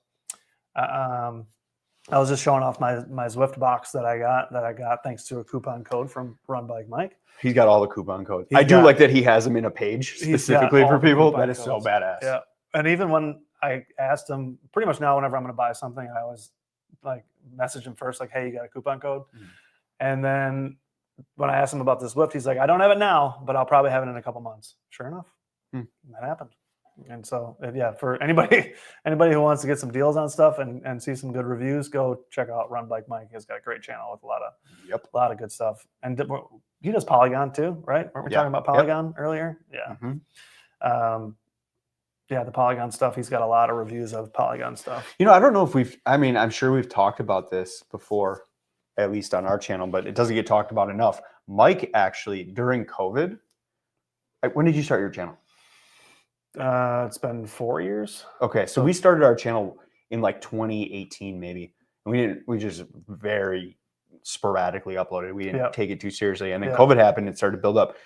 I was just showing off my Zwift box that I got thanks to a coupon code from Run Bike Mike. He's got all the coupon codes. I do like that he has them in a page specifically for people. That is so badass. Yeah, and even when I asked him, pretty much now whenever I'm going to buy something, I always like message him first, like, "Hey, you got a coupon code?" And then when I asked him about this Zwift, he's like, "I don't have it now, but I'll probably have it in a couple months." Sure enough, that happened. And so, for anybody who wants to get some deals on stuff and see some good reviews, go check out Run Bike Mike. He's got a great channel with a lot of good stuff. And he does Polygon too, right? Weren't we talking about Polygon earlier? Yeah. The Polygon stuff. He's got a lot of reviews of Polygon stuff. I don't know if I'm sure we've talked about this before, at least on our channel, but it doesn't get talked about enough. Mike actually, during COVID, when did you start your channel? It's been 4 years. Okay, so we started our channel in like 2018 maybe. And we just very sporadically uploaded. We didn't take it too seriously. And then COVID happened and started to build up.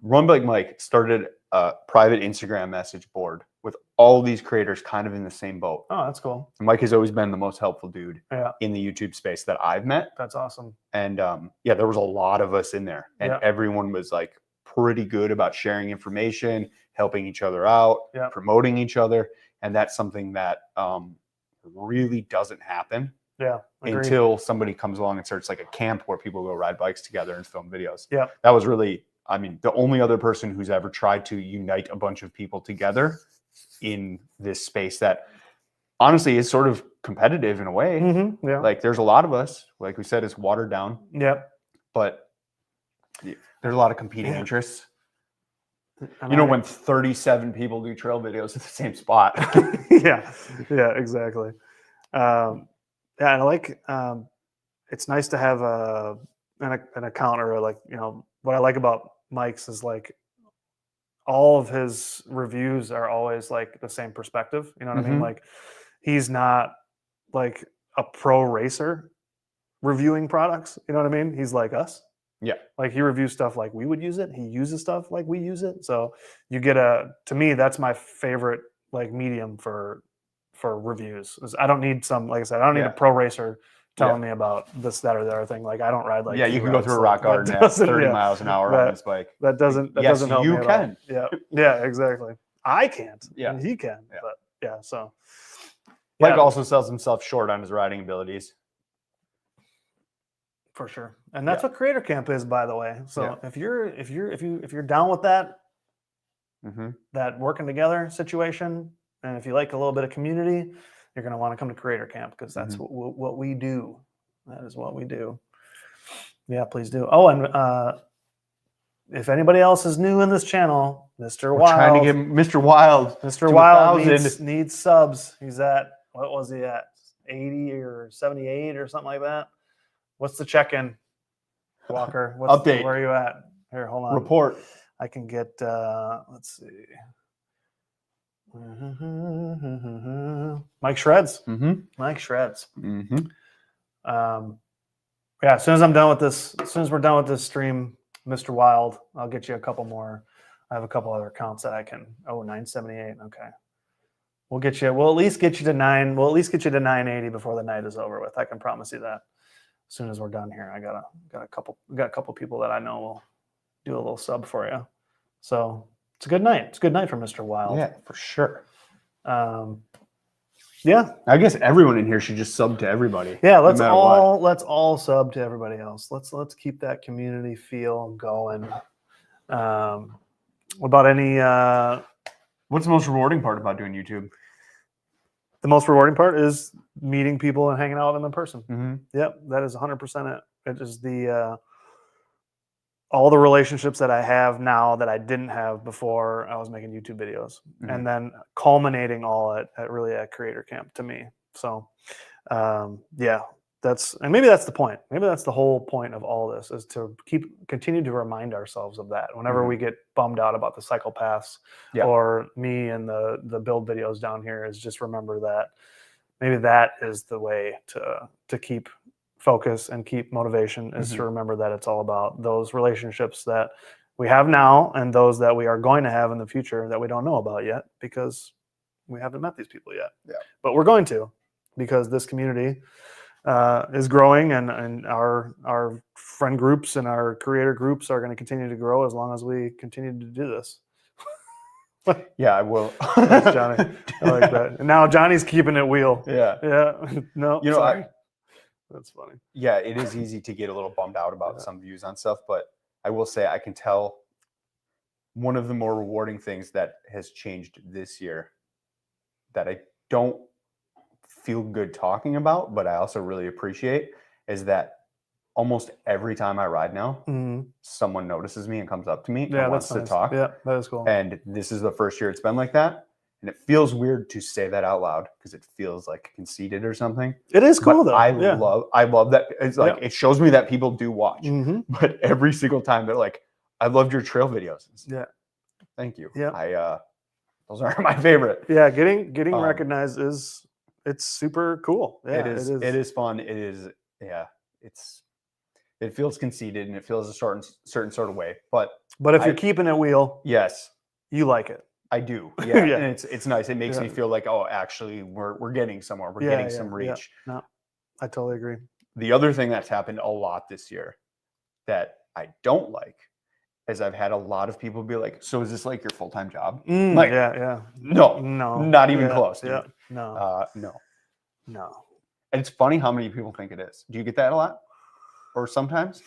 Run Bike Mike started a private Instagram message board with all these creators kind of in the same boat. Oh, that's cool. And Mike has always been the most helpful dude in the YouTube space that I've met. That's awesome. And there was a lot of us in there. And everyone was like pretty good about sharing information, helping each other out, promoting each other. And that's something that really doesn't happen until somebody comes along and starts like a camp where people go ride bikes together and film videos. Yeah. That was really, the only other person who's ever tried to unite a bunch of people together in this space that honestly is sort of competitive in a way. Like there's a lot of us, like we said, it's watered down. Yep. But there's a lot of competing interests. When 37 people do trail videos at the same spot. yeah, exactly. And I like, it's nice to have an account or what I like about Mike's is like all of his reviews are always like the same perspective. You know what I mean? Like he's not like a pro racer reviewing products. You know what I mean? He's like us. Yeah. Like he reviews stuff like we would use it. He uses stuff like we use it. So you get to me, that's my favorite like medium for reviews. I don't need like I said, I don't need a pro racer telling me about this, that, or the other thing. Like I don't ride like you can go through a rock garden at 30 miles an hour on this bike. That doesn't help you me can. Yeah, exactly. I can't. Yeah. And he can. But so Mike also sells himself short on his riding abilities. For sure. And that's what Creator Camp is, by the way. So if you're down with that, that working together situation, and if you like a little bit of community, you're going to want to come to Creator Camp because that's what we do. That is what we do. Yeah, please do. Oh, and if anybody else is new in this channel, Mr. Wild. Trying to get Mr. Wild. Mr. Wild needs subs. He's at, what was he at? 80 or 78 or something like that. What's the check-in, Walker? Update. Where are you at? Here, hold on. Report. I can get, let's see. Mike Shreds. Mike Shreds. As soon as I'm done with this, as soon as we're done with this stream, Mr. Wild, I'll get you a couple more. I have a couple other accounts that I can. 978. Okay. We'll at least get you to 980 before the night is over with. I can promise you that. As soon as we're done here, I got a couple people that I know will do a little sub for you. So it's a good night. It's a good night for Mr. Wild. Yeah, for sure. Yeah. I guess everyone in here should just sub to everybody. Yeah, let's all sub to everybody else. Let's keep that community feel going. What about any what's the most rewarding part about doing YouTube? The most rewarding part is meeting people and hanging out with them in person. Mm-hmm. Yep, that is 100% it. It is the all the relationships that I have now that I didn't have before I was making YouTube videos, and then culminating all at Creator Camp to me. So, yeah, and maybe that's the point. Maybe that's the whole point of all this, is to continue to remind ourselves of that whenever we get bummed out about the cycle paths or me and the build videos down here, is just remember that maybe that is the way to keep focus and keep motivation, is to remember that it's all about those relationships that we have now and those that we are going to have in the future that we don't know about yet because we haven't met these people yet. Yeah. But we're going to, because this community is growing, and our friend groups and our creator groups are going to continue to grow as long as we continue to do this. Yeah, I will. Thanks, Johnny. I like that. And now Johnny's keeping it wheel. Yeah. Yeah. No, sorry. That's funny. Yeah, it is easy to get a little bummed out about some views on stuff, but I will say I can tell one of the more rewarding things that has changed this year that I don't feel good talking about, but I also really appreciate, is that almost every time I ride now, someone notices me and comes up to me and wants to talk. Yeah, that is cool. And this is the first year it's been like that. And it feels weird to say that out loud because it feels like conceited or something. It is cool, though. I love that. It's like, it shows me that people do watch. But every single time they're like, I loved your trail videos. Yeah. Thank you. Yeah. Those are my favorite. Yeah. Getting recognized it's super cool. Yeah, it is fun. It is. Yeah. It feels conceited and it feels a certain sort of way. But if you're keeping it wheel, yes, you like it. I do. Yeah. And it's nice. It makes me feel like, oh, actually we're getting somewhere. We're getting some reach. Yeah. No, I totally agree. The other thing that's happened a lot this year that I don't like is I've had a lot of people be like, so is this like your full-time job? Like, no, not even close. Dude. Yeah. No. No. And it's funny how many people think it is. Do you get that a lot? Or sometimes?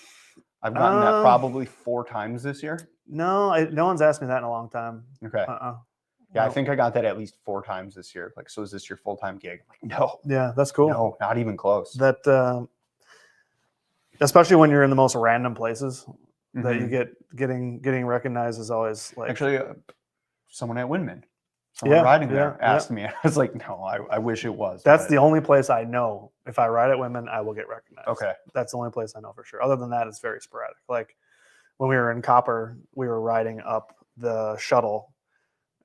I've gotten that probably 4 times this year. No, no one's asked me that in a long time. Okay. Yeah, no. I think I got that at least 4 times this year. Like, so is this your full-time gig? I'm like, no. Yeah, that's cool. No, not even close. That, especially when you're in the most random places, that you getting recognized is always like. Actually, someone at Windman, someone riding there asked me. I was like, no, I wish it was. That's the only place I know. If I ride at Windman, I will get recognized. Okay. That's the only place I know for sure. Other than that, it's very sporadic. Like, when we were in Copper, we were riding up the shuttle,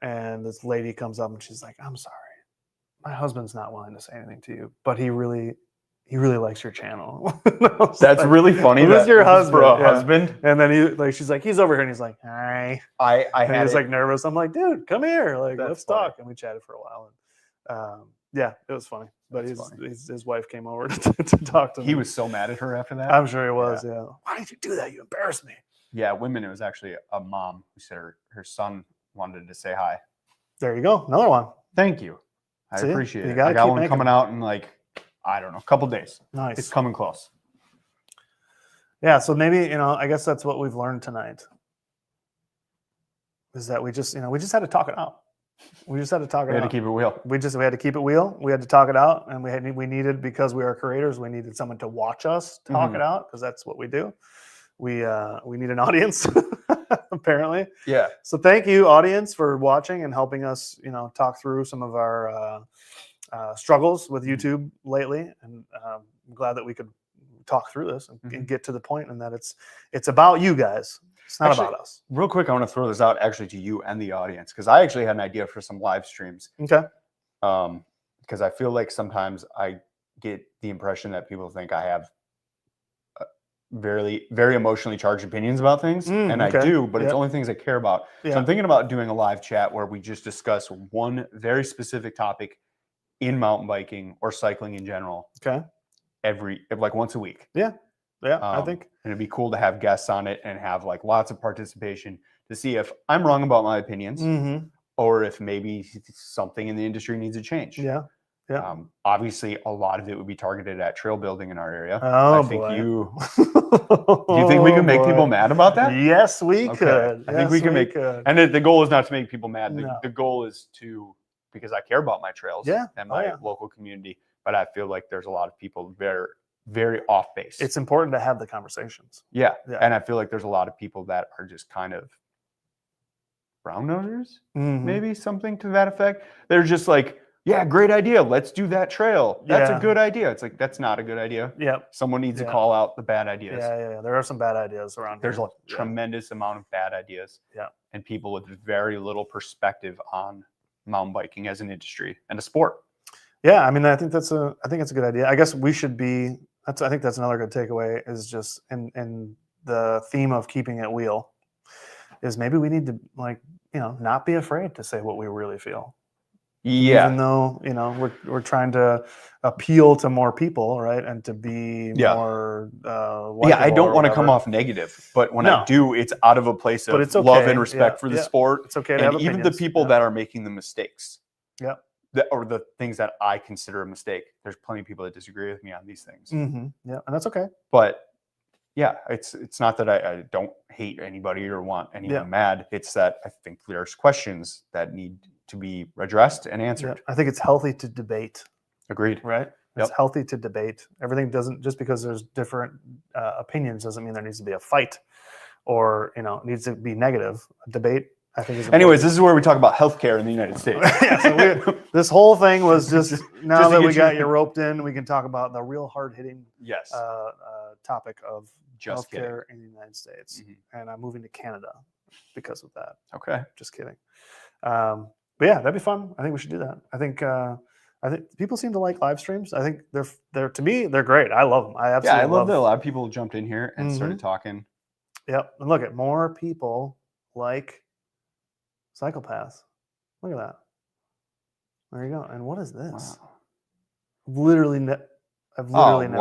and this lady comes up and she's like, "I'm sorry, my husband's not willing to say anything to you, but he really likes your channel." That's like, really funny. Who's your husband? For a husband? And then she's like, "He's over here," and he's like, "Hi." I was like nervous. I'm like, "Dude, come here, like let's talk." And we chatted for a while, and yeah, it was funny. But his wife came over to talk to me. He was so mad at her after that. I'm sure he was. Yeah. Why did you do that? You embarrassed me. Yeah, Women. It was actually a mom who said her son wanted to say hi. There you go. Another one. Thank you. I appreciate it. I got one coming out in like, I don't know, a couple days. Nice. It's coming close. Yeah. So maybe, I guess that's what we've learned tonight, is that we just had to talk it out. We just had to talk it out. We had to keep it real. We had to keep it real. We had to talk it out, and we needed, because we are creators, we needed someone to watch us talk it out, because that's what we do. We need an audience, apparently. Yeah. So thank you, audience, for watching and helping us, talk through some of our struggles with YouTube lately. And I'm glad that we could talk through this and get to the point, and that it's about you guys. It's not about us. Real quick, I want to throw this out actually to you and the audience, because I actually had an idea for some live streams. Okay. Because I feel like sometimes I get the impression that people think I have very, very emotionally charged opinions about things, and I do, but it's only things I care about. So I'm thinking about doing a live chat where we just discuss one very specific topic in mountain biking or cycling in general. Okay. Like once a week. Yeah. Yeah. I think. And it'd be cool to have guests on it and have like lots of participation to see if I'm wrong about my opinions or if maybe something in the industry needs a change. Yeah. Yeah. Obviously, a lot of it would be targeted at trail building in our area. Oh, I think boy. Do you think we can make people mad about that? Yes, we could. I think we can make. Could. And the goal is not to make people mad. No. The goal is to, because I care about my trails and my local community, but I feel like there's a lot of people very, very off base. It's important to have the conversations. Yeah. And I feel like there's a lot of people that are just kind of brown nosers, maybe something to that effect. They're just like, yeah, great idea. Let's do that trail. That's a good idea. It's like, that's not a good idea. Yeah. Someone needs to call out the bad ideas. Yeah. There are some bad ideas around here. There's a tremendous amount of bad ideas. Yeah. And people with very little perspective on mountain biking as an industry and a sport. Yeah. I mean, I think it's a good idea. I guess we should be, I think that's another good takeaway, is just in the theme of keeping it wheel, is maybe we need to, like, not be afraid to say what we really feel. Yeah. Even though, we're trying to appeal to more people, right? And to be more I don't want to come off negative, but when I do, it's out of a place of love and respect for the sport. It's okay to and have even opinions. The people that are making the mistakes. Yeah. Or the things that I consider a mistake. There's plenty of people that disagree with me on these things. Yeah, and that's okay. But yeah, it's not that I don't hate anybody or want anyone mad. It's that I think there's questions that need to be addressed and answered. I think it's healthy to debate. Agreed. Right? It's healthy to debate. Everything doesn't, just because there's different opinions doesn't mean there needs to be a fight or, it needs to be negative. A debate, I think, is important. Anyways, this is where we talk about healthcare in the United States. This whole thing was just now that we got you roped in, we can talk about the real hard-hitting topic of healthcare in the United States. And I'm moving to Canada because of that. Okay. Just kidding. But yeah, that'd be fun. I think we should do that. I think people seem to like live streams. I think they're to me, they're great. I love them. I absolutely I love that a lot of people jumped in here and started talking. Yep. And look at more people like cycle paths. Look at that. There you go. And what is this? Wow. I've literally never seen this.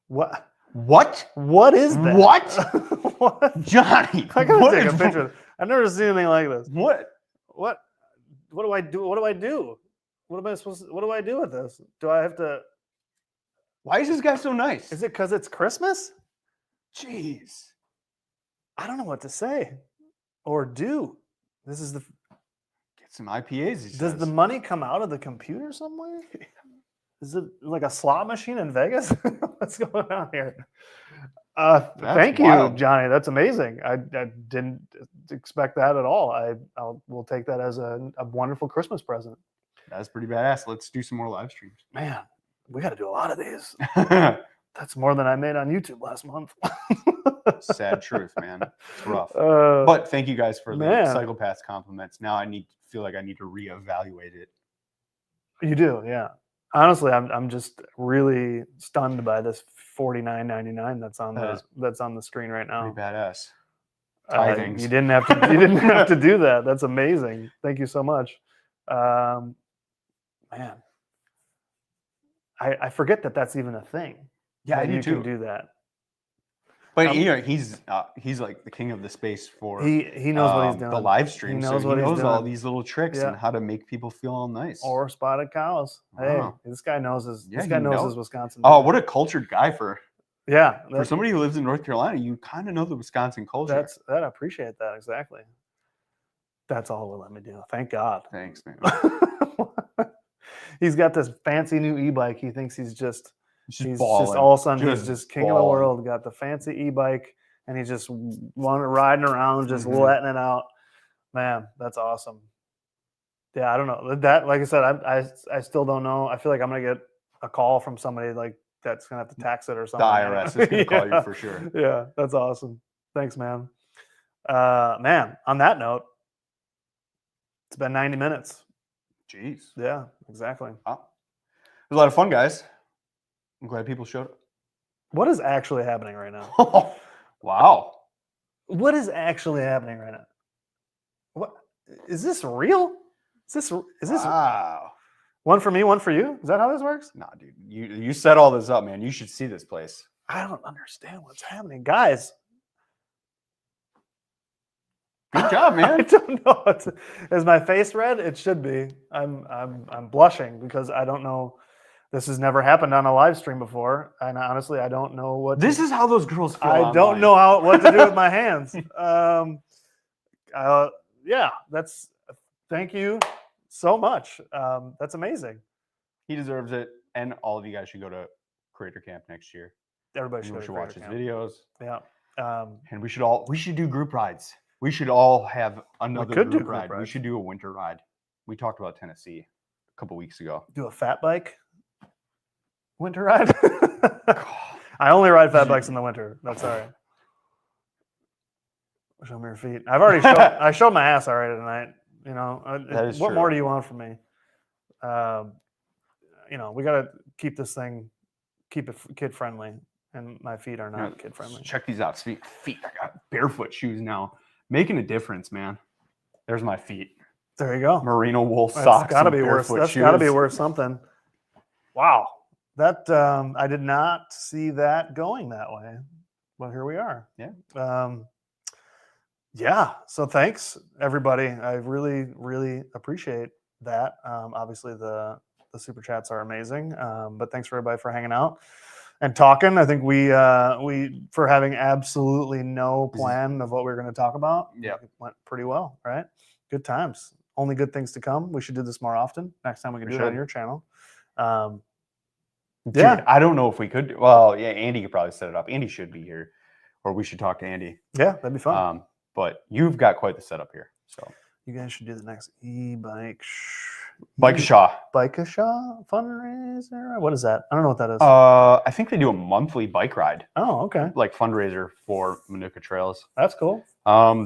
What is that? What? Johnny. I gotta take a picture of it. I've never seen anything like this. What do I do? What do I do? What do I do with this? Do I have to? Why is this guy so nice? Is it because it's Christmas? Jeez. I don't know what to say or do. This is get some IPAs. Does the money come out of the computer somewhere? Is it like a slot machine in Vegas? What's going on here? Thank you, Johnny. That's amazing. I didn't expect that at all. We'll take that as a wonderful Christmas present. That's pretty badass. Let's do some more live streams. Man, we got to do a lot of these. That's more than I made on YouTube last month. Sad truth, man. It's rough. But thank you guys for the Cycle Paths compliments. Now I feel like I need to reevaluate it. You do, yeah. Honestly, I'm just really stunned by this $49.99 that's on the screen right now. Pretty badass. You didn't have to do that. That's amazing. Thank you so much. Man, I forget that that's even a thing. Yeah, I do too. Can do that. But he's like the king of the space for he knows what he's doing. The live stream. He knows all these little tricks and how to make people feel all nice. Or spotted cows. Hey, this guy knows his Wisconsin. Oh, what a cultured guy for for somebody who lives in North Carolina. You kind of know the Wisconsin culture. I appreciate that, exactly. That's all they'll let me do. Thank God. Thanks, man. He's got this fancy new e-bike. He thinks he's just balling. All of a sudden he's just king of the world. Got the fancy e-bike and he's just riding around, just letting it out. Man, that's awesome. Yeah, I don't know that. Like I said, I still don't know. I feel like I'm gonna get a call from somebody like that's gonna have to tax it or something. The IRS is gonna call you for sure. Yeah, that's awesome. Thanks, man. Man, on that note, it's been 90 minutes. Jeez. Yeah, exactly. Wow. It was a lot of fun, guys. I'm glad people showed up. What is actually happening right now? Wow. What is actually happening right now? What is this real? Is this wow? One for me, one for you? Is that how this works? Nah, dude. You set all this up, man. You should see this place. I don't understand what's happening, guys. Good job, man. I don't know. Is my face red? It should be. I'm blushing because I don't know. This has never happened on a live stream before, and honestly, I don't know what. This is how those girls feel. I don't know what to do with my hands. Yeah, that's. Thank you so much. That's amazing. He deserves it, and all of you guys should go to Creator Camp next year. Everybody should watch his videos. Yeah, and we should do group rides. We should all have another group ride. Rides. We should do a winter ride. We talked about Tennessee a couple weeks ago. Do a fat bike winter ride. I only ride fat bikes in the winter. That's all right. Show me your feet. I've already showed. I showed my ass already tonight. You know, what more do you want from me? You know, we got to keep this thing, keep it kid friendly, and my feet are not kid friendly. Check these out. Feet. I got barefoot shoes now, making a difference, man. There's my feet. There you go. Merino wool socks. That's got to be worth. That's got to be worth something. Wow, that I did not see that going that way. Well, here we are. Yeah. Yeah. So thanks, everybody. I really, really appreciate that. Obviously, the super chats are amazing. But thanks for everybody for hanging out and talking. I think we for having absolutely no plan of what we were going to talk about. Yeah, it went pretty well, right? Good times. Only good things to come. We should do this more often. Next time we can do it on your channel. Dude, yeah, I don't know if we could. Well, yeah, Andy could probably set it up. Andy should be here, or we should talk to Andy. Yeah, that'd be fun. But you've got quite the setup here, so you guys should do the next e-bike Bike-a-Shaw fundraiser. What is that? I don't know what that is. I think they do a monthly bike ride. Oh, okay. Like fundraiser for Manuka Trails. That's cool.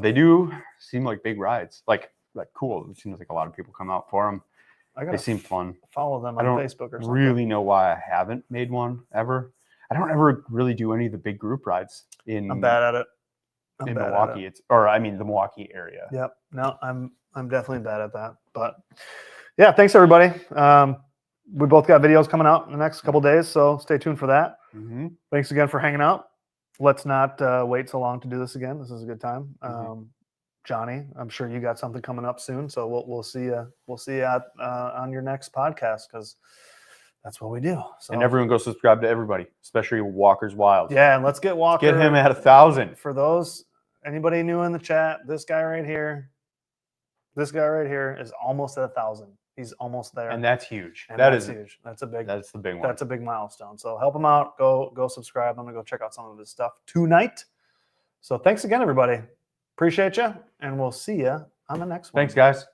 They do seem like big rides. Like cool. It seems like a lot of people come out for them. They seem fun. Follow them on Facebook or something. Really know why I haven't made one ever. I don't ever really do any of the big group rides I'm bad at it. In Milwaukee, the Milwaukee area. Yep. No, I'm definitely bad at that. But yeah, thanks everybody. We both got videos coming out in the next couple days, so stay tuned for that. Mm-hmm. Thanks again for hanging out. Let's not wait so long to do this again. This is a good time. Johnny, I'm sure you got something coming up soon, so we'll see you. We'll see you on your next podcast because that's what we do. So. And everyone go subscribe to everybody, especially Walker's Wild. Yeah, and let's get Walker. Get him at 1,000. For those anybody new in the chat, this guy right here is almost at 1,000. He's almost there, and that's huge. And that's huge. That's the big one. That's a big milestone. So help him out. Go subscribe. I'm gonna go check out some of his stuff tonight. So thanks again, everybody. Appreciate you, and we'll see you on the next one. Thanks, guys.